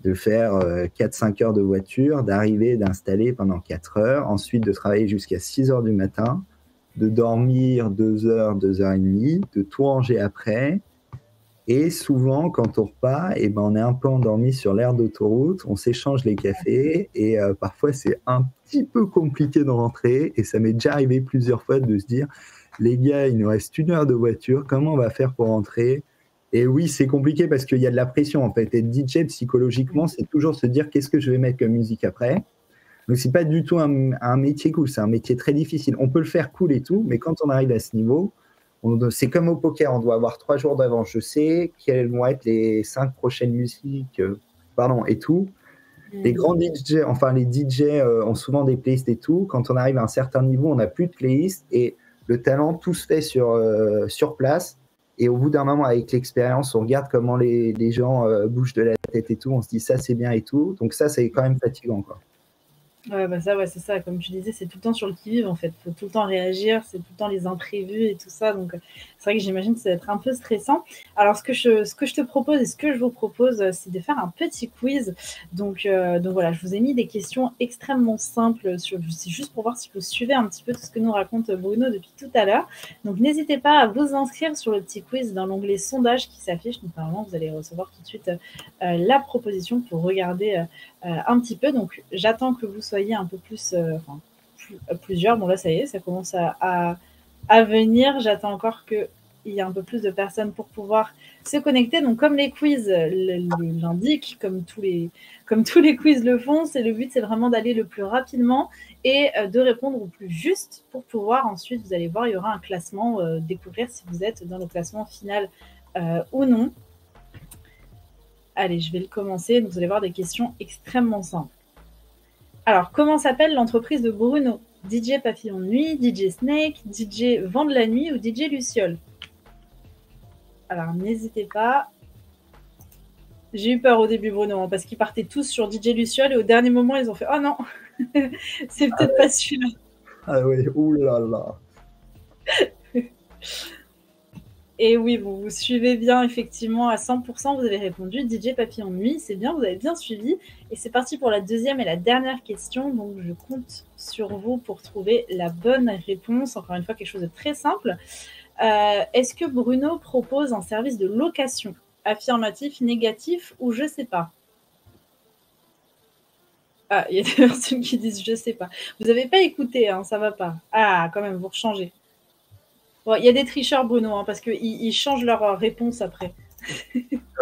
de faire 4-5 heures de voiture, d'arriver, d'installer pendant 4 heures, ensuite de travailler jusqu'à 6 heures du matin, de dormir 2 heures, 2 heures et demie, de tout ranger après. Et souvent, quand on repart, on est un peu endormi sur l'aire d'autoroute, on s'échange les cafés et parfois, c'est un petit peu compliqué de rentrer. Et ça m'est déjà arrivé plusieurs fois de se dire, les gars, il nous reste 1 heure de voiture, comment on va faire pour rentrer? Et oui, c'est compliqué parce qu'il y a de la pression en fait. Être DJ psychologiquement, c'est toujours se dire qu'est-ce que je vais mettre comme musique après. Donc, c'est pas du tout un métier cool, c'est un métier très difficile. On peut le faire cool et tout, mais quand on arrive à ce niveau, c'est comme au poker, on doit avoir 3 jours d'avance. Je sais quelles vont être les 5 prochaines musiques, et tout. Les grands DJ, enfin les DJ ont souvent des playlists et tout. Quand on arrive à un certain niveau, on n'a plus de playlist et le talent, tout se fait sur place. Et au bout d'un moment, avec l'expérience, on regarde comment les gens bougent de la tête et tout. On se dit ça, c'est bien et tout. Donc ça, c'est quand même fatigant, quoi. Ouais, c'est ça. Comme tu disais, c'est tout le temps sur le qui-vive, en fait. Il faut tout le temps réagir, c'est tout le temps les imprévus et tout ça. Donc, c'est vrai que j'imagine que ça va être un peu stressant. Alors, ce que je te propose et ce que je vous propose, c'est de faire un petit quiz. Donc voilà, je vous ai mis des questions extrêmement simples. C'est juste pour voir si vous suivez un petit peu tout ce que nous raconte Bruno depuis tout à l'heure. Donc, n'hésitez pas à vous inscrire sur le petit quiz dans l'onglet sondage qui s'affiche. Donc, normalement, vous allez recevoir tout de suite la proposition pour regarder un petit peu. Donc, j'attends que vous soyez un peu plus, plusieurs. Bon, là, ça y est, ça commence à venir. J'attends encore qu'il y ait un peu plus de personnes pour pouvoir se connecter. Donc, comme les quiz l'indiquent, comme tous les quiz le font, le but, c'est vraiment d'aller le plus rapidement et de répondre au plus juste pour pouvoir ensuite, vous allez voir, il y aura un classement, découvrir si vous êtes dans le classement final ou non. Allez, je vais le commencer. Donc, vous allez voir des questions extrêmement simples. Alors, comment s'appelle l'entreprise de Bruno? DJ Papillon de Nuit, DJ Snake, DJ Vent de la Nuit ou DJ Luciole? Alors, n'hésitez pas. J'ai eu peur au début, Bruno, parce qu'ils partaient tous sur DJ Luciole et au dernier moment, ils ont fait « Oh non, c'est peut-être pas celui-là. » Ah oui, oulala. Et oui, vous suivez bien, effectivement, à 100%, vous avez répondu DJ Papillon de Nuit, c'est bien, vous avez bien suivi. Et c'est parti pour la deuxième et la dernière question. Donc, je compte sur vous pour trouver la bonne réponse. Encore une fois, quelque chose de très simple. Est-ce que Bruno propose un service de location? Affirmatif, négatif ou je sais pas? Ah, il y a des personnes qui disent je sais pas. Vous n'avez pas écouté, hein, ça va pas. Ah, quand même, vous rechangez. Bon, il y a des tricheurs, Bruno, parce qu'ils changent leur réponse après.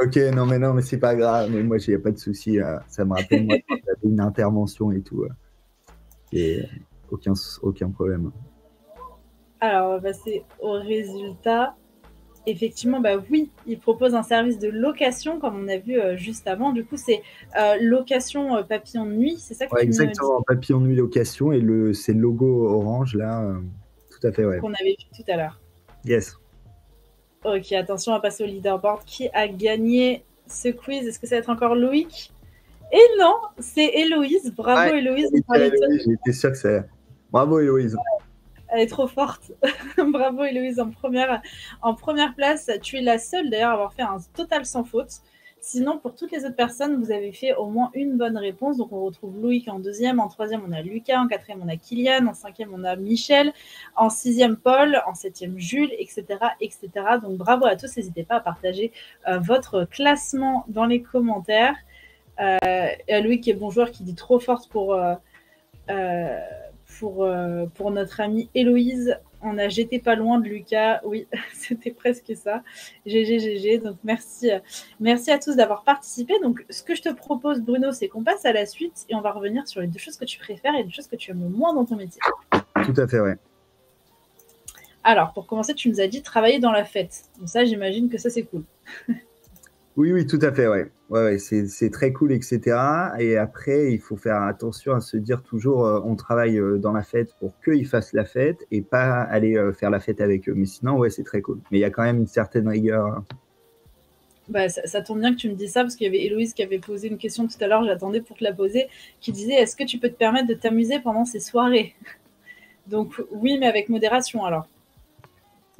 Ok, non, mais c'est pas grave. Mais moi, il n'y a pas de souci. Ça me rappelle, moi, quand j'avais une intervention et tout. Et aucun problème. Alors, on va passer au résultat. Effectivement, oui, il propose un service de location, comme on a vu juste avant. Du coup, c'est location Papillon de Nuit, c'est ça que tu exactement, Papillon de Nuit location. Et c'est le logo orange, là. Tout à fait, ouais. Qu'on avait vu tout à l'heure. Yes. Ok, attention, on va passer au leaderboard. Qui a gagné ce quiz? Est-ce que ça va être encore Loïc? Et non, c'est Héloïse. Bravo, ouais, Héloïse. J'étais sûr que c'est... Bravo, Héloïse. Elle est trop forte. Bravo, Héloïse, en première place. Tu es la seule, d'ailleurs, à avoir fait un total sans faute. Sinon, pour toutes les autres personnes, vous avez fait au moins une bonne réponse. Donc, on retrouve Loïc en deuxième. En troisième, on a Lucas. En quatrième, on a Kylian. En cinquième, on a Michel. En sixième, Paul. En septième, Jules, etc., etc. Donc, bravo à tous. N'hésitez pas à partager votre classement dans les commentaires. Et à Loïc, qui est bon joueur, qui dit trop forte pour notre amie Héloïse. On a J'étais pas loin de Lucas. Oui, c'était presque ça. GG. Donc, merci à tous d'avoir participé. Donc, ce que je te propose, Bruno, c'est qu'on passe à la suite et on va revenir sur les 2 choses que tu préfères et les 2 choses que tu aimes le moins dans ton métier. Tout à fait, ouais. Alors, pour commencer, tu nous as dit travailler dans la fête. Donc ça, j'imagine que ça, c'est cool. Oui, tout à fait, ouais. Ouais, c'est très cool, etc. Et après, il faut faire attention à se dire toujours, on travaille dans la fête pour qu'ils fassent la fête et pas aller faire la fête avec eux. Mais sinon, ouais, c'est très cool. Mais il y a quand même une certaine rigueur. Bah, ça tombe bien que tu me dises ça, parce qu'il y avait Héloïse qui avait posé une question tout à l'heure, j'attendais pour te la poser, qui disait, est-ce que tu peux te permettre de t'amuser pendant ces soirées? Donc oui, mais avec modération alors.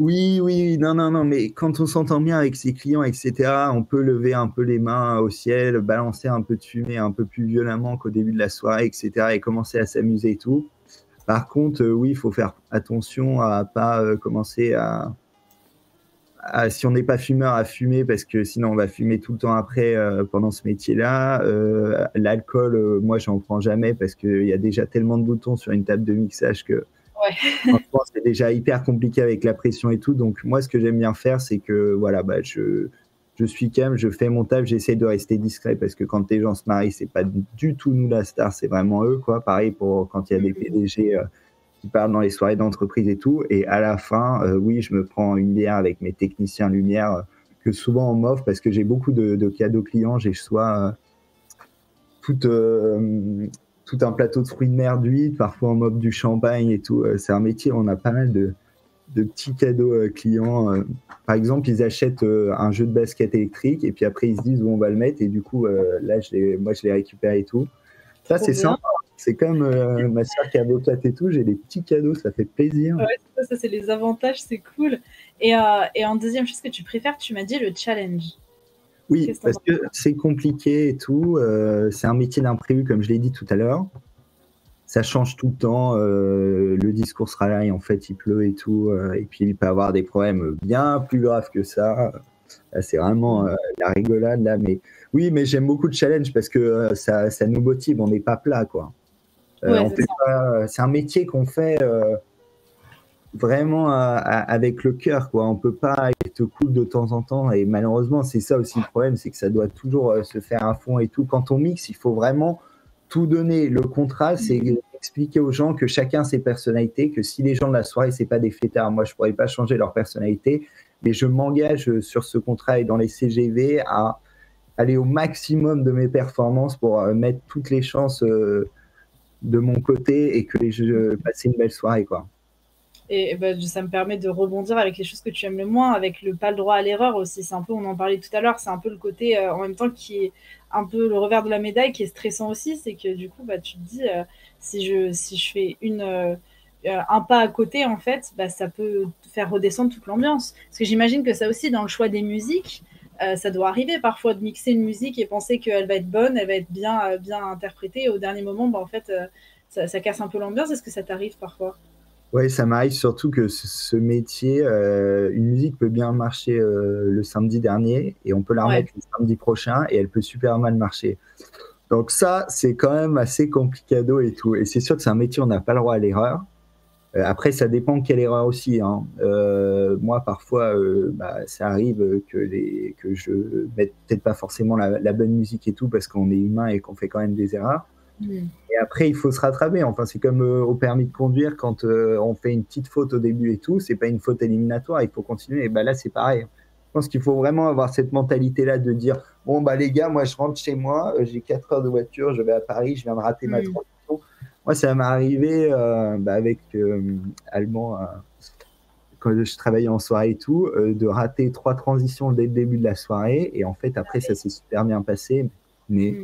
Oui, non, mais quand on s'entend bien avec ses clients, etc., on peut lever un peu les mains au ciel, balancer un peu de fumée un peu plus violemment qu'au début de la soirée, etc., et commencer à s'amuser et tout. Par contre, oui, il faut faire attention à pas commencer si on n'est pas fumeur, à fumer, parce que sinon on va fumer tout le temps après pendant ce métier-là. L'alcool, moi, j'en prends jamais parce qu'il y a déjà tellement de boutons sur une table de mixage que franchement, c'est déjà hyper compliqué avec la pression et tout. Donc, moi, ce que j'aime bien faire, c'est que voilà, je suis calme, je fais mon taf, j'essaie de rester discret parce que quand les gens se marient, c'est pas du tout nous la star, c'est vraiment eux, quoi. Pareil pour quand il y a des PDG qui parlent dans les soirées d'entreprise et tout. Et à la fin, oui, je me prends une bière avec mes techniciens lumière que souvent on m'offre parce que j'ai beaucoup de cadeaux clients. J'ai soit tout un plateau de fruits de mer, d'huile, parfois on m'offre du champagne et tout. C'est un métier, on a pas mal de petits cadeaux clients. Par exemple, ils achètent un jeu de basket électrique et puis après ils se disent où on va le mettre et du coup là moi je l'ai récupéré et tout. Ça c'est sympa. C'est comme ma soeur qui est avocate et tout, j'ai des petits cadeaux, ça fait plaisir. Ouais, ça c'est les avantages, c'est cool. Et en deuxième chose que tu préfères, tu m'as dit le challenge. Oui, parce que c'est compliqué et tout. C'est un métier d'imprévu, comme je l'ai dit tout à l'heure. Ça change tout le temps. Le discours sera là et en fait, il pleut et tout. Et puis, il peut y avoir des problèmes bien plus graves que ça. Là, c'est vraiment la rigolade, là. Mais oui, mais j'aime beaucoup le challenge parce que ça nous motive. On n'est pas plat, quoi. C'est un métier qu'on fait vraiment avec le cœur, quoi. On peut pas être cool de temps en temps et malheureusement c'est ça aussi le problème, c'est que ça doit toujours se faire à fond et tout. Quand on mixe, il faut vraiment tout donner. Le contrat, c'est expliquer aux gens que chacun a ses personnalités, que si les gens de la soirée c'est pas des fêtards, moi je pourrais pas changer leur personnalité, mais je m'engage sur ce contrat et dans les CGV à aller au maximum de mes performances pour mettre toutes les chances de mon côté et que les jeux passent une belle soirée, quoi. Et bah, ça me permet de rebondir avec les choses que tu aimes le moins, avec le pas le droit à l'erreur aussi. C'est un peu, on en parlait tout à l'heure, c'est un peu le côté en même temps qui est un peu le revers de la médaille, qui est stressant aussi. C'est que du coup, bah, tu te dis, si je fais un pas à côté, en fait, bah, ça peut faire redescendre toute l'ambiance. Parce que j'imagine que ça aussi, dans le choix des musiques, ça doit arriver parfois de mixer une musique et penser qu'elle va être bonne, elle va être bien interprétée. Et au dernier moment, bah, en fait, ça casse un peu l'ambiance. Est-ce que ça t'arrive parfois? Oui, ça m'arrive surtout que ce métier, une musique peut bien marcher le samedi dernier et on peut la remettre le samedi prochain et elle peut super mal marcher. Donc ça, c'est quand même assez complicado et tout. Et c'est sûr que c'est un métier, on n'a pas le droit à l'erreur. Après, ça dépend de quelle erreur aussi, hein. Moi, parfois, ça arrive que je mette peut-être pas forcément la bonne musique et tout parce qu'on est humain et qu'on fait quand même des erreurs. Et après, il faut se rattraper. Enfin, c'est comme au permis de conduire, quand on fait une petite faute au début et tout, c'est pas une faute éliminatoire, il faut continuer. Et ben là, c'est pareil. Je pense qu'il faut vraiment avoir cette mentalité-là de dire, bon, bah les gars, moi, je rentre chez moi, j'ai 4 heures de voiture, je vais à Paris, je viens de rater ma transition. Moi, ça m'est arrivé avec Allemand, quand je travaillais en soirée et tout, de rater 3 transitions dès le début de la soirée. Et en fait, après, ça s'est super bien passé. Mais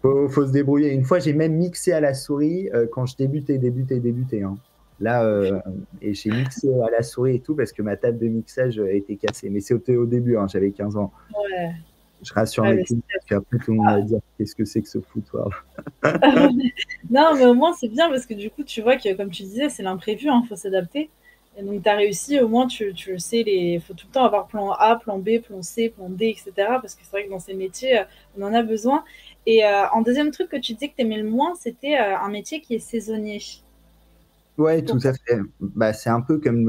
faut se débrouiller. Une fois, j'ai même mixé à la souris quand je débutais. Hein. Là, et j'ai mixé à la souris et tout parce que ma table de mixage était cassée. Mais c'était au début, hein, j'avais 15 ans. Ouais. Je rassure Ouais, mes mais clients, parce qu'après, tout le monde va dire qu'est-ce que c'est que ce foutoir. non, mais au moins, c'est bien parce que du coup, tu vois que, comme tu disais, c'est l'imprévu, il faut s'adapter. Et donc, tu as réussi, au moins, tu sais, il faut tout le temps avoir plan A, plan B, plan C, plan D, etc. Parce que c'est vrai que dans ces métiers, on en a besoin. Et en deuxième truc que tu disais que tu aimais le moins, c'était un métier qui est saisonnier. Ouais, tout Pourquoi? à fait. Bah, c'est un peu comme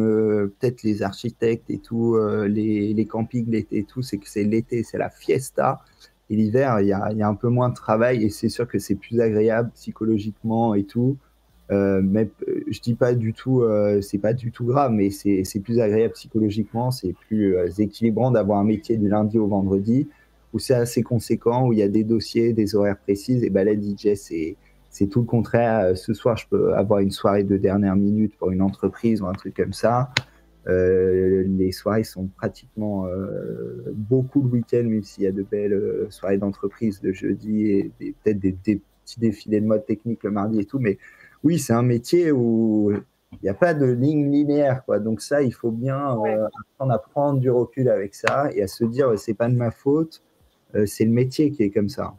peut-être les architectes et tout, les campings l'été et tout, c'est que c'est l'été, c'est la fiesta. Et l'hiver, il y a un peu moins de travail et c'est sûr que c'est plus agréable psychologiquement et tout. Mais je dis pas du tout, c'est pas du tout grave, mais c'est plus agréable psychologiquement, c'est plus équilibrant d'avoir un métier du lundi au vendredi où c'est assez conséquent, où il y a des dossiers, des horaires précises. Et ben là, DJ, c'est tout le contraire. Ce soir, je peux avoir une soirée de dernière minute pour une entreprise ou un truc comme ça. Les soirées sont pratiquement beaucoup le week-end, même s'il y a de belles soirées d'entreprise le jeudi et peut-être des petits défilés de mode technique le mardi et tout. Mais oui, c'est un métier où il n'y a pas de ligne linéaire, quoi. Donc ça, il faut bien Ouais. apprendre à prendre du recul avec ça et à se dire, c'est pas de ma faute, c'est le métier qui est comme ça.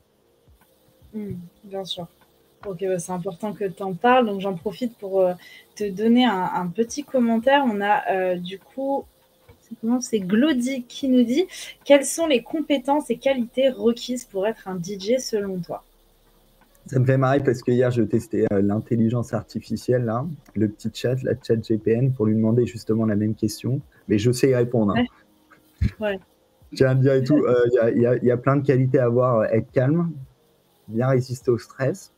Bien sûr. Ok, c'est important que tu en parles. Donc, j'en profite pour te donner un petit commentaire. On a du coup, c'est Glody qui nous dit quelles sont les compétences et qualités requises pour être un DJ selon toi? Ça me fait marrer parce que hier, je testais l'intelligence artificielle, là, le petit chat, la chat GPN, pour lui demander justement la même question. Mais je sais y répondre, hein. Ouais. Ouais. Je tiens à dire et tout, il y a plein de qualités à avoir. Être calme, bien résister au stress,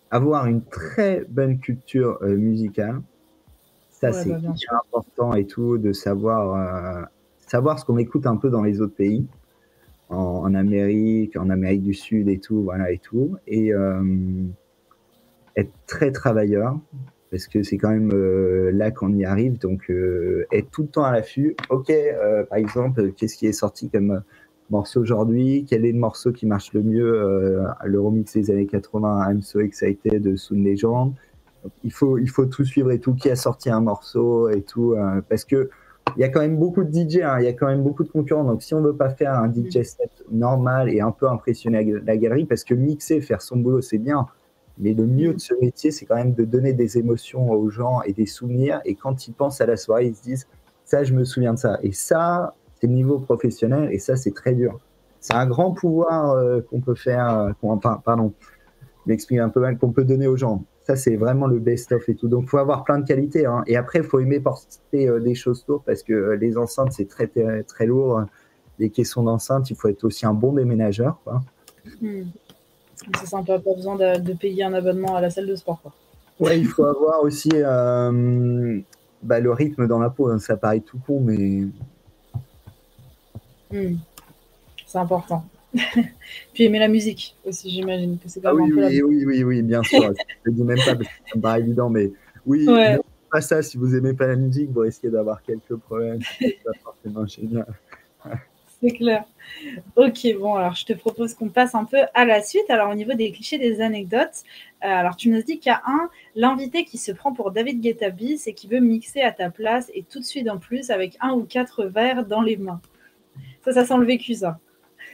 avoir une très bonne culture musicale. Ça, Ouais, c'est bah, bien hyper sûr. important et tout, de savoir ce qu'on écoute un peu dans les autres pays, en Amérique du Sud et tout, voilà et tout. Et être très travailleur, parce que c'est quand même là qu'on y arrive. Donc, être tout le temps à l'affût. Ok, par exemple, qu'est-ce qui est sorti comme morceau aujourd'hui? Quel est le morceau qui marche le mieux? Le remix des années 80, I'm So Excited de Sound Legend. Donc, il faut tout suivre et tout. Qui a sorti un morceau et tout, parce que il y a quand même beaucoup de DJ, hein, il y a quand même beaucoup de concurrents. Donc, si on veut pas faire un DJ set normal et un peu impressionner la galerie, parce que mixer, faire son boulot, c'est bien. Mais le mieux de ce métier, c'est quand même de donner des émotions aux gens et des souvenirs. Et quand ils pensent à la soirée, ils se disent, ça, je me souviens de ça. Et ça, c'est le niveau professionnel. Et ça, c'est très dur. C'est un grand pouvoir qu'on peut faire, pardon, je m'exprime un peu mal, qu'on peut donner aux gens. Ça, c'est vraiment le best-of et tout. Donc, il faut avoir plein de qualités, hein. Et après, il faut aimer porter des choses lourdes parce que les enceintes, c'est très, très, très lourd. Les caissons d'enceinte, il faut être aussi un bon déménageur, quoi. C'est sympa, pas besoin de payer un abonnement à la salle de sport, quoi. Ouais, il faut avoir aussi le rythme dans la peau, hein. Ça paraît tout con, mais C'est important. Puis aimer la musique aussi, j'imagine que c'est quand ah même un oui, peu la oui, base. oui, oui, oui, bien sûr. Je ne le dis même pas parce que ça me paraît évident, mais oui, ne Ouais, faites pas ça si vous aimez pas la musique, vous risquez d'avoir quelques problèmes. C'est pas forcément génial. c'est clair. Ok, bon, alors je te propose qu'on passe un peu à la suite. Alors, au niveau des clichés, des anecdotes, alors tu nous dis qu'il y a l'invité qui se prend pour David Guetta Bis et qui veut mixer à ta place et tout de suite en plus avec 1 ou 4 verres dans les mains. Ça sent le vécu, ça.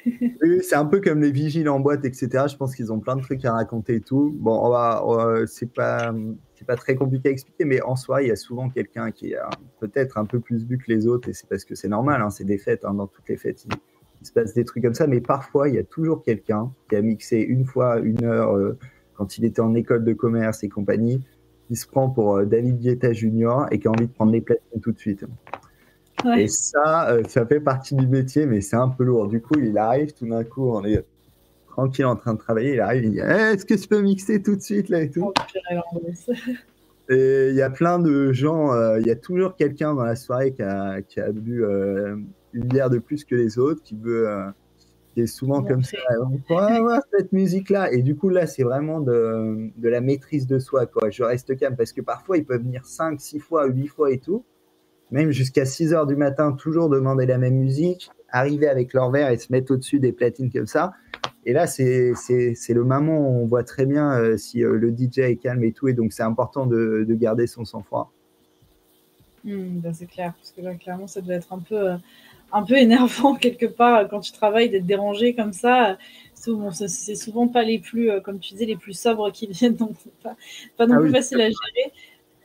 Oui, c'est un peu comme les vigiles en boîte, etc. Je pense qu'ils ont plein de trucs à raconter et tout. Bon, c'est pas très compliqué à expliquer, mais en soi, il y a souvent quelqu'un qui a peut-être un peu plus bu que les autres, et c'est parce que c'est normal, hein, c'est des fêtes, hein, dans toutes les fêtes, il se passe des trucs comme ça, mais parfois, il y a toujours quelqu'un qui a mixé une fois, 1 heure, quand il était en école de commerce et compagnie, qui se prend pour David Guetta Junior et qui a envie de prendre les platines tout de suite. Et Ouais. ça fait partie du métier, mais c'est un peu lourd. Du coup, il arrive tout d'un coup, on est tranquille en train de travailler, il arrive, il dit est-ce que je peux mixer tout de suite là et tout. Et il y a plein de gens, il y a toujours quelqu'un dans la soirée qui a bu une bière de plus que les autres, qui est souvent comme ça. On va voir cette musique-là. Et du coup, là, c'est vraiment de la maîtrise de soi, quoi. Je reste calme parce que parfois, ils peuvent venir 5, 6 fois, 8 fois et tout. Même jusqu'à 6 heures du matin, toujours demander la même musique, arriver avec leur verre et se mettre au-dessus des platines comme ça. Et là, c'est le moment où on voit très bien si le DJ est calme et tout. Et donc, c'est important de garder son sang-froid. C'est clair, parce que là, clairement, ça doit être un peu énervant quelque part quand tu travailles d'être dérangé comme ça. Bon, c'est souvent pas les plus, comme tu disais, les plus sobres qui viennent, donc pas non plus facile à gérer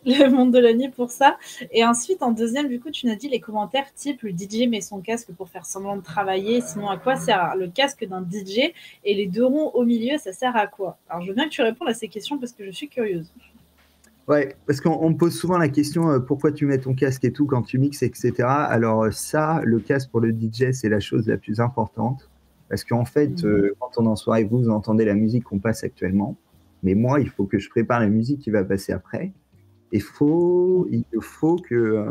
le monde de la nuit pour ça. Et ensuite, en deuxième, du coup, tu nous as dit les commentaires type le DJ met son casque pour faire semblant de travailler. Sinon, à quoi sert le casque d'un DJ? Et les 2 ronds au milieu, ça sert à quoi? Alors, je veux bien que tu répondes à ces questions parce que je suis curieuse. Ouais, parce qu'on me pose souvent la question pourquoi tu mets ton casque et tout quand tu mixes, etc. Alors ça, le casque pour le DJ, c'est la chose la plus importante. Parce qu'en fait, quand on est en soirée, vous entendez la musique qu'on passe actuellement. Mais moi, il faut que je prépare la musique qui va passer après. Il faut que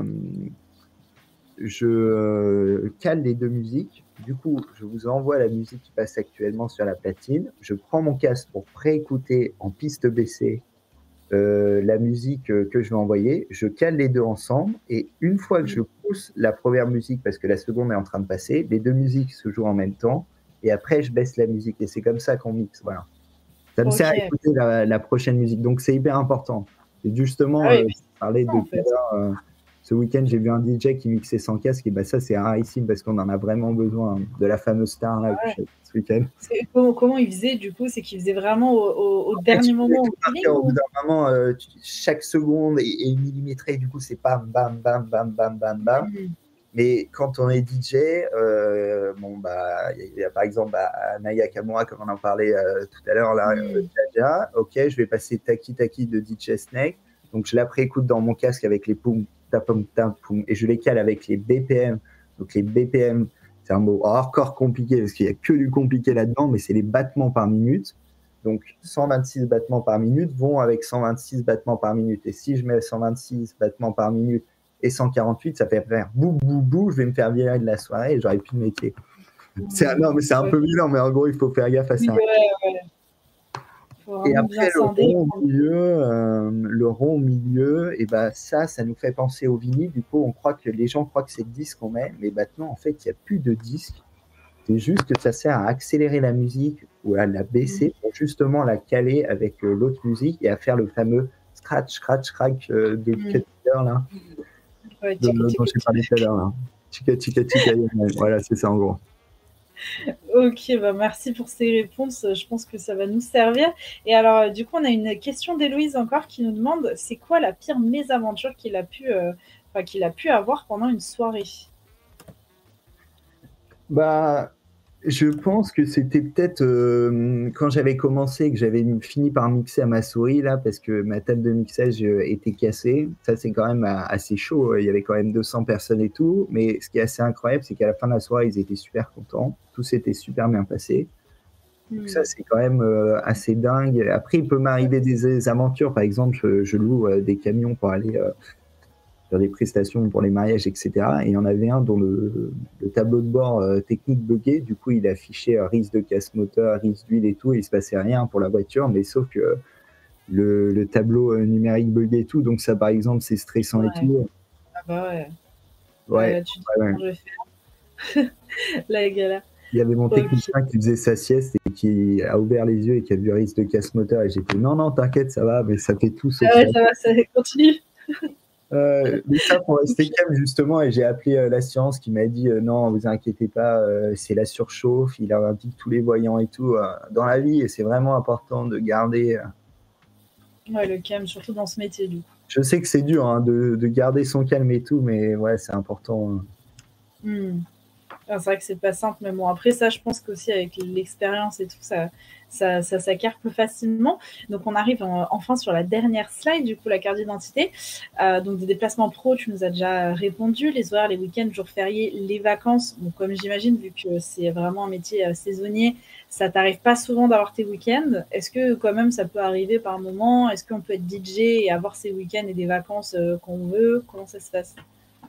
je cale les 2 musiques. Du coup, je vous envoie la musique qui passe actuellement sur la platine. Je prends mon casque pour préécouter en piste baissée la musique que je vais envoyer. Je cale les 2 ensemble. Et une fois que je pousse la première musique, parce que la seconde est en train de passer, les 2 musiques se jouent en même temps. Et après, je baisse la musique. Et c'est comme ça qu'on mixe. Voilà. Ça me sert à écouter la prochaine musique. Donc, c'est hyper important. Et justement, parler de tout à l'heure, ce week-end, j'ai vu un DJ qui mixait sans casque. Et ça, c'est rarissime parce qu'on en a vraiment besoin de la fameuse star là, ce week-end. Comment il faisait, du coup? C'est qu'il faisait vraiment au dernier moment. Au bout d'un moment, chaque seconde est millimétrée. Du coup, c'est bam, bam, bam, bam, bam, bam, bam. Mais quand on est DJ, il y a par exemple Naya Kamura, comme on en parlait tout à l'heure, là, Jaja. Ok, je vais passer Taki Taki de DJ Snake. Donc, je la préécoute dans mon casque avec les poum, tapum, tapum, et je les cale avec les BPM. Donc, les BPM, c'est un mot encore compliqué parce qu'il n'y a que du compliqué là-dedans, mais c'est les battements par minute. Donc, 126 battements par minute vont avec 126 battements par minute. Et si je mets 126 battements par minute et 148, ça fait faire bou, bou, bou, je vais me faire virer de la soirée et j'aurai plus de métier. Non, mais c'est un peu violent, mais en gros, il faut faire gaffe à ça. Et après, le rond au milieu, et ça nous fait penser au vinyle. Du coup, les gens croient que c'est le disque qu'on met, mais maintenant, en fait, il n'y a plus de disque. C'est juste que ça sert à accélérer la musique ou à la baisser pour justement la caler avec l'autre musique et à faire le fameux scratch, scratch, scratch de Cutter, là. Dont j'ai parlé tout à l'heure, là. Tika, tika, tika. Voilà, c'est ça en gros. Ok, merci pour ces réponses. Je pense que ça va nous servir. Et alors, du coup, on a une question d'Héloïse encore qui nous demande c'est quoi la pire mésaventure qu'il a pu avoir pendant une soirée? Je pense que c'était peut-être quand j'avais commencé, que j'avais fini par mixer à ma souris, là, parce que ma table de mixage était cassée. Ça, c'est quand même assez chaud. Il y avait quand même 200 personnes et tout. Mais ce qui est assez incroyable, c'est qu'à la fin de la soirée, ils étaient super contents. Tout s'était super bien passé. Donc ça, c'est quand même assez dingue. Après, il peut m'arriver des aventures. Par exemple, je loue des camions pour aller faire des prestations pour les mariages, etc. Et il y en avait un dont le tableau de bord technique buguait. Du coup, il affichait risque de casse moteur, risque d'huile et tout. Et il se passait rien pour la voiture, mais sauf que le tableau numérique buguait et tout. Donc ça, par exemple, c'est stressant et tout. Ah bah ouais. Ouais. Tu dis comment je vais faire. La galère. Il y avait mon technicien qui faisait sa sieste et qui a ouvert les yeux et qui a vu risque de casse moteur. Et j'ai fait non, t'inquiète, ça va, mais ça fait tout sauf ça va, ça continue. Mais ça, pour rester calme, justement, et j'ai appelé l'assurance qui m'a dit non, vous inquiétez pas, c'est la surchauffe, il a indiqué tous les voyants et tout dans la vie, et c'est vraiment important de garder. Le calme, surtout dans ce métier, du coup. Je sais que c'est dur hein, de garder son calme et tout, mais ouais, c'est important. C'est vrai que c'est pas simple, mais bon, après ça, je pense qu'aussi avec l'expérience et tout, ça s'acquiert plus facilement. Donc, on arrive enfin sur la dernière slide, du coup, la carte d'identité. Donc, des déplacements pro, tu nous as déjà répondu, les horaires, les week-ends, jours fériés, les vacances. Bon, comme j'imagine, vu que c'est vraiment un métier saisonnier, ça t'arrive pas souvent d'avoir tes week-ends. Est-ce que quand même ça peut arriver par moment? Est-ce qu'on peut être DJ et avoir ses week-ends et des vacances qu'on veut? Comment ça se passe?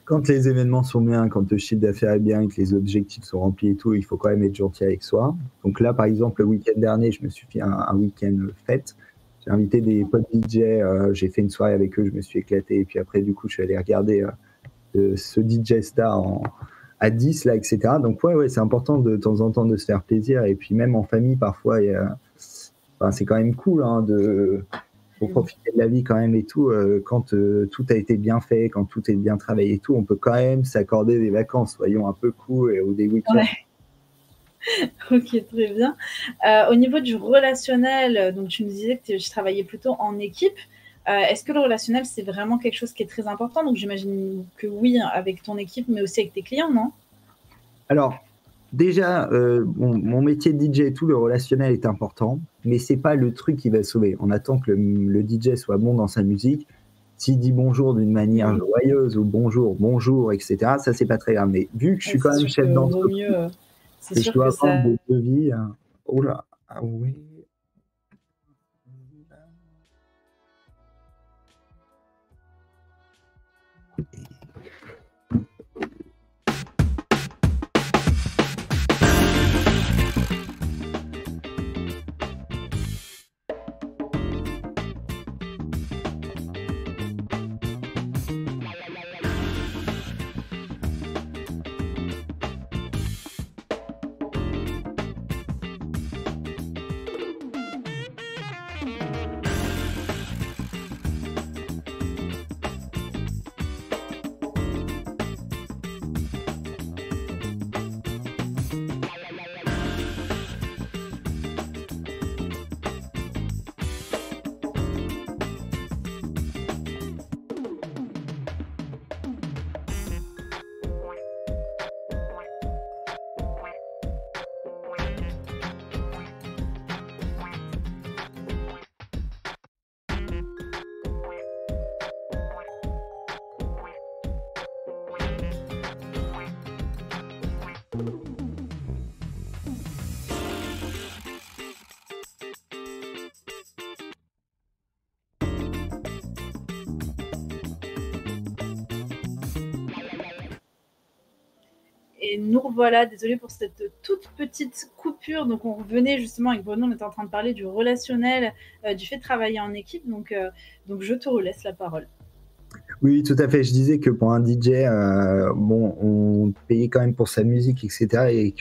Quand les événements sont bien, quand le chiffre d'affaires est bien, que les objectifs sont remplis et tout, il faut quand même être gentil avec soi. Donc là, par exemple, le week-end dernier, je me suis fait un week-end fête. J'ai invité des potes DJ, j'ai fait une soirée avec eux, je me suis éclaté. Et puis après, du coup, je suis allé regarder ce DJ star à 10, là, etc. Donc ouais, c'est important de temps en temps de se faire plaisir. Et puis même en famille, parfois, c'est quand même cool hein, faut profiter de la vie quand même et tout. Quand tout a été bien fait, quand tout est bien travaillé et tout, on peut quand même s'accorder des vacances, soyons un peu cool, ou des week-ends. Ouais. Ok, très bien. Au niveau du relationnel, donc tu nous disais que tu travaillais plutôt en équipe. Est-ce que le relationnel, c'est vraiment quelque chose qui est très important? Donc j'imagine que oui, avec ton équipe, mais aussi avec tes clients, non? Alors, déjà, mon métier de DJ et tout, le relationnel est important, mais c'est pas le truc qui va sauver. On attend que le DJ soit bon dans sa musique. S'il dit bonjour d'une manière joyeuse ou bonjour, etc., ça, c'est pas très grave. Mais vu que je suis quand même chef d'entreprise, et je dois vendre des devis. Oh là, ah oui. Et nous revoilà, désolé pour cette toute petite coupure. Donc on revenait justement avec Bruno, on était en train de parler du relationnel, du fait de travailler en équipe. Donc je te relaisse la parole. Oui, tout à fait. Je disais que pour un DJ, bon, on payait quand même pour sa musique, etc. Et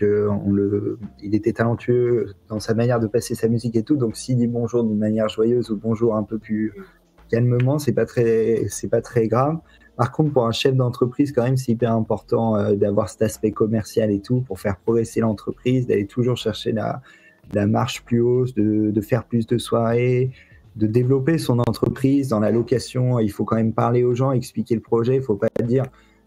il était talentueux dans sa manière de passer sa musique et tout. Donc s'il dit bonjour d'une manière joyeuse ou bonjour un peu plus calmement, c'est pas très grave. Par contre, pour un chef d'entreprise, quand même, c'est hyper important d'avoir cet aspect commercial et tout pour faire progresser l'entreprise, d'aller toujours chercher la marche plus haute, de faire plus de soirées, de développer son entreprise dans la location. Il faut quand même parler aux gens, expliquer le projet. Il faut pas dire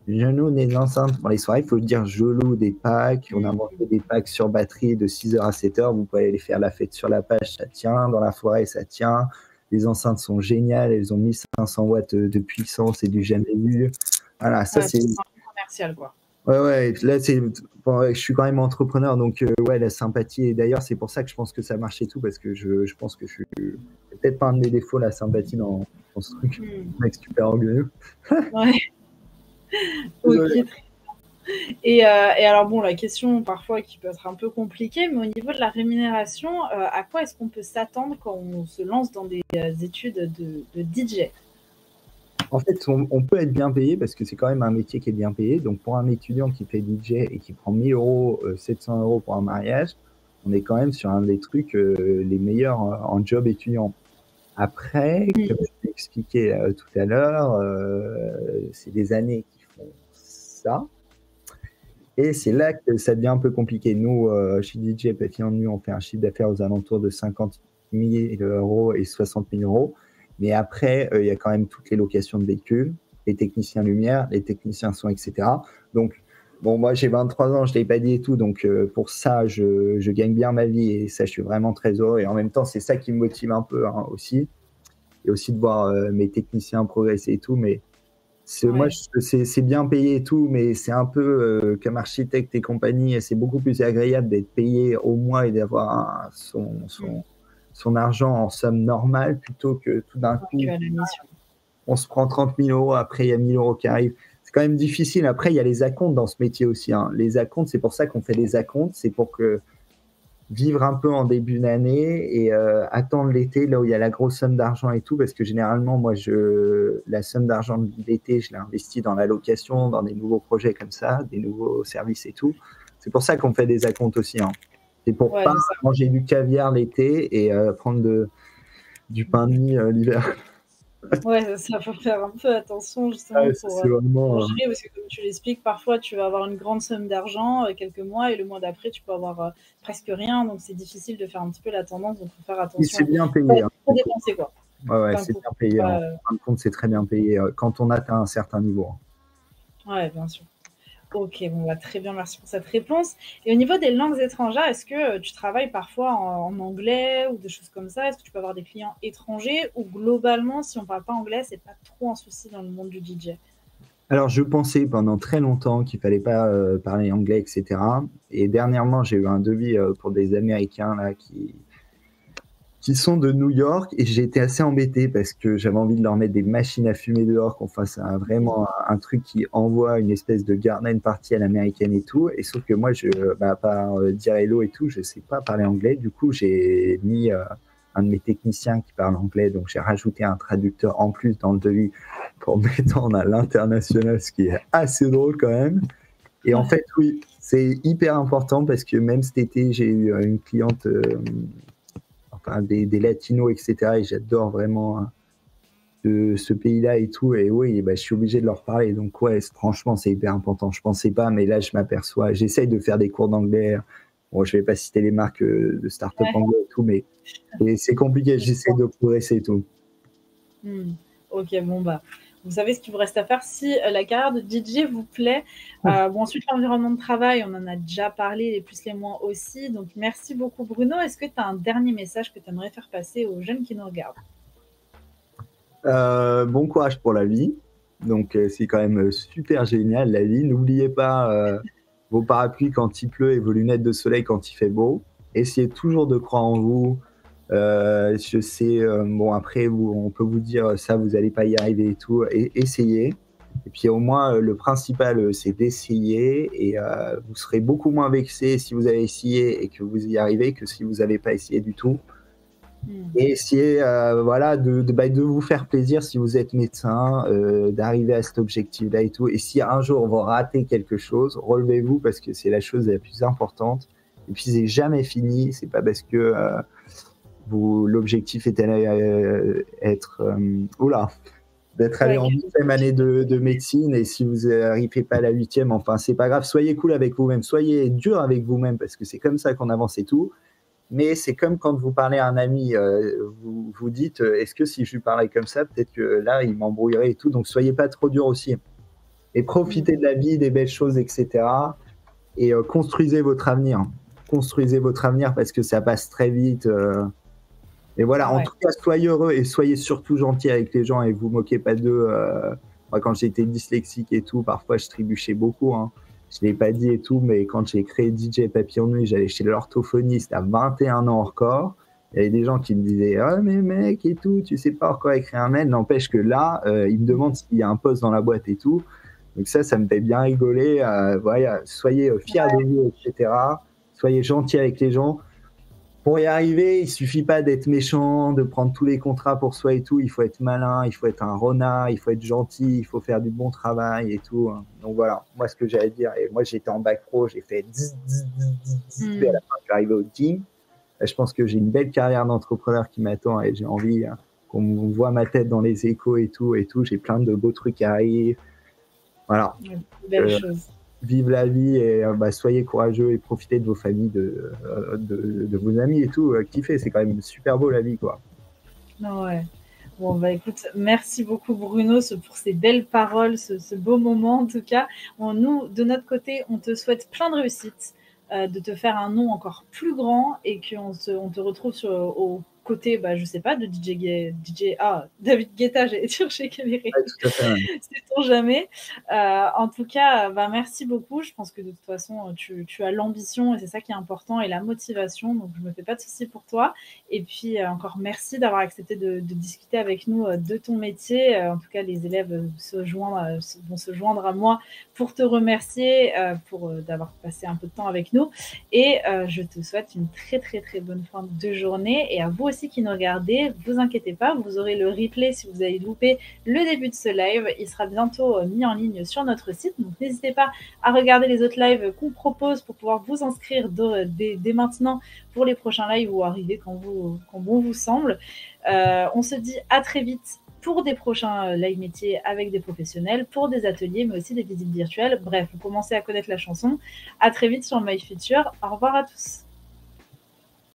je loue des enceintes pour les soirées. Il faut dire je loue des packs. On a monté des packs sur batterie de 6h à 7h. Vous pouvez aller faire la fête sur la plage, ça tient. Dans la forêt, ça tient. Les enceintes sont géniales, elles ont 1500 watts de puissance et du jamais vu. Voilà, ça c'est commercial, quoi. Ouais, là je suis quand même entrepreneur, donc ouais, la sympathie. Et d'ailleurs, c'est pour ça que je pense que ça marche et tout, parce que je pense que je suis peut-être pas un de mes défauts, la sympathie dans ce truc. Mec super orgueilleux. Ouais. Ok. Et alors bon, la question parfois qui peut être un peu compliquée, mais au niveau de la rémunération, à quoi est-ce qu'on peut s'attendre quand on se lance dans des études de DJ? En fait, on peut être bien payé parce que c'est quand même un métier qui est bien payé. Donc pour un étudiant qui fait DJ et qui prend 1000 euros, 700 euros pour un mariage, on est quand même sur un des trucs les meilleurs en job étudiant. Après, comme je l'ai expliqué tout à l'heure, c'est des années qui font ça. Et c'est là que ça devient un peu compliqué. Nous, chez DJ Papillon de Nuit, on fait un chiffre d'affaires aux alentours de 50 000 euros et 60 000 euros. Mais après, il y a quand même toutes les locations de véhicules, les techniciens lumière, les techniciens son, etc. Donc, bon, moi, j'ai 23 ans, je ne l'ai pas dit et tout. Donc, pour ça, je gagne bien ma vie et ça, je suis vraiment très heureux. Et en même temps, c'est ça qui me motive un peu aussi. Et aussi de voir mes techniciens progresser et tout. Mais moi, c'est bien payé et tout, mais c'est un peu comme architecte et compagnie, c'est beaucoup plus agréable d'être payé au mois et d'avoir son argent en somme normale plutôt que tout d'un coup, on se prend 30 000 euros, après il y a 1 000 euros qui arrivent. C'est quand même difficile. Après, il y a les acomptes dans ce métier aussi. Hein. Les acomptes, c'est pour ça qu'on fait les acomptes, c'est pour que vivre un peu en début d'année et attendre l'été, là où il y a la grosse somme d'argent et tout, parce que généralement, moi, la somme d'argent de l'été, je l'investis dans la location, dans des nouveaux projets comme ça, des nouveaux services et tout. C'est pour ça qu'on fait des acomptes aussi. Hein. C'est pour pas manger du caviar l'été et prendre du pain de mie l'hiver. Ouais, ça faut faire un peu attention justement pour gérer, parce que comme tu l'expliques, parfois tu vas avoir une grande somme d'argent quelques mois et le mois d'après tu peux avoir presque rien, donc c'est difficile de faire un petit peu la tendance, donc il faut faire attention. C'est bien payé. Pas dépenser quoi. Ouais, c'est bien payé. En fin de compte, c'est très bien payé quand on atteint un certain niveau. Ouais, bien sûr. Ok, bon, bah, très bien, merci pour cette réponse. Et au niveau des langues étrangères, est-ce que tu travailles parfois en anglais ou des choses comme ça? Est-ce que tu peux avoir des clients étrangers ou globalement, si on ne parle pas anglais, c'est pas trop un souci dans le monde du DJ? Alors, je pensais pendant très longtemps qu'il fallait pas parler anglais, etc. Et dernièrement, j'ai eu un devis pour des Américains là qui sont de New York et j'ai été assez embêté parce que j'avais envie de leur mettre des machines à fumer dehors, qu'on fasse vraiment un truc qui envoie une espèce de garden party à l'américaine et tout. Et sauf que moi, à part dire hello et tout, je sais pas parler anglais. Du coup, j'ai mis un de mes techniciens qui parle anglais, donc j'ai rajouté un traducteur en plus dans le devis pour m'étendre à l'international, ce qui est assez drôle quand même. Et en fait, oui, c'est hyper important parce que même cet été, j'ai eu une cliente, des latinos, etc. Et j'adore vraiment ce pays-là et tout. Et oui, je suis obligé de leur parler. Donc ouais, franchement, c'est hyper important. Je pensais pas, mais là, je m'aperçois. J'essaye de faire des cours d'anglais. Bon, je vais pas citer les marques de start-up anglais et tout, mais c'est compliqué. J'essaie de progresser et tout. Ok, bon, bah, vous savez ce qu'il vous reste à faire si la carrière de DJ vous plaît. Ensuite, l'environnement de travail, on en a déjà parlé, les plus, les moins aussi. Donc, merci beaucoup, Bruno. Est-ce que tu as un dernier message que tu aimerais faire passer aux jeunes qui nous regardent? Bon courage pour la vie. Donc, c'est quand même super génial, la vie. N'oubliez pas vos parapluies quand il pleut et vos lunettes de soleil quand il fait beau. Essayez toujours de croire en vous. Je sais, après, on peut vous dire ça, vous n'allez pas y arriver et tout. Essayez. Et puis au moins, le principal, c'est d'essayer. Et vous serez beaucoup moins vexé si vous avez essayé et que vous y arrivez que si vous n'avez pas essayé du tout. Et essayez de vous faire plaisir si vous êtes médecin, d'arriver à cet objectif-là et tout. Et si un jour vous ratez quelque chose, relevez-vous parce que c'est la chose la plus importante. Et puis c'est jamais fini. C'est pas parce que l'objectif est d'être allé en 8e année de médecine, et si vous n'arrivez pas à la 8e, enfin c'est pas grave, soyez cool avec vous-même, soyez dur avec vous-même, parce que c'est comme ça qu'on avance et tout. Mais c'est comme quand vous parlez à un ami, vous vous dites, est-ce que si je lui parlais comme ça, peut-être que là il m'embrouillerait et tout, donc soyez pas trop dur aussi. Et profitez de la vie, des belles choses, etc. Et construisez votre avenir. Construisez votre avenir parce que ça passe très vite. Et voilà, en tout cas, soyez heureux et soyez surtout gentil avec les gens et vous moquez pas d'eux. Moi, quand j'étais dyslexique et tout, parfois je trébuchais beaucoup. Je l'ai pas dit et tout, mais quand j'ai créé DJ Papillon Nuit, j'allais chez l'orthophoniste à 21 ans encore. Il y avait des gens qui me disaient « Ah, mais mec, et tout, tu sais pas encore écrire un mail ». N'empêche que là, ils me demandent s'il y a un poste dans la boîte et tout. Donc ça me fait bien rigoler. Soyez fiers de vous, etc. Soyez gentils avec les gens. Pour y arriver, il suffit pas d'être méchant, de prendre tous les contrats pour soi et tout. Il faut être malin, il faut être un renard, il faut être gentil, il faut faire du bon travail et tout. Donc voilà, moi ce que j'allais dire. Et moi j'étais en bac pro, j'ai fait 10, et à la fin je suis arrivé au team. Je pense que j'ai une belle carrière d'entrepreneur qui m'attend et j'ai envie qu'on voit ma tête dans les échos et tout. J'ai plein de beaux trucs qui arrivent. Voilà. Belle chose. Vive la vie et soyez courageux et profitez de vos familles, de vos amis et tout. Kiffez, c'est quand même super beau la vie, quoi. Ouais. Bon, écoute, merci beaucoup Bruno pour ces belles paroles, ce beau moment en tout cas. Nous, de notre côté, on te souhaite plein de réussite, de te faire un nom encore plus grand et qu'on te retrouve au côté, je sais pas, de David Guetta, j'allais dire chez Caméré. Sait-on jamais. En tout cas, merci beaucoup. Je pense que de toute façon, tu as l'ambition et c'est ça qui est important et la motivation. Donc, je me fais pas de soucis pour toi. Et puis, encore merci d'avoir accepté de discuter avec nous de ton métier. En tout cas, les élèves vont se joindre à moi pour te remercier d'avoir passé un peu de temps avec nous. Et je te souhaite une très, très, très bonne fin de journée. Et à vous aussi. aussi qui nous regardez, vous inquiétez pas, vous aurez le replay si vous avez loupé le début de ce live. Il sera bientôt mis en ligne sur notre site. Donc n'hésitez pas à regarder les autres lives qu'on propose pour pouvoir vous inscrire dès maintenant pour les prochains lives ou arriver quand bon vous semble. On se dit à très vite pour des prochains live métiers avec des professionnels, pour des ateliers, mais aussi des visites virtuelles. Bref, vous commencez à connaître la chanson. À très vite sur My Future. Au revoir à tous.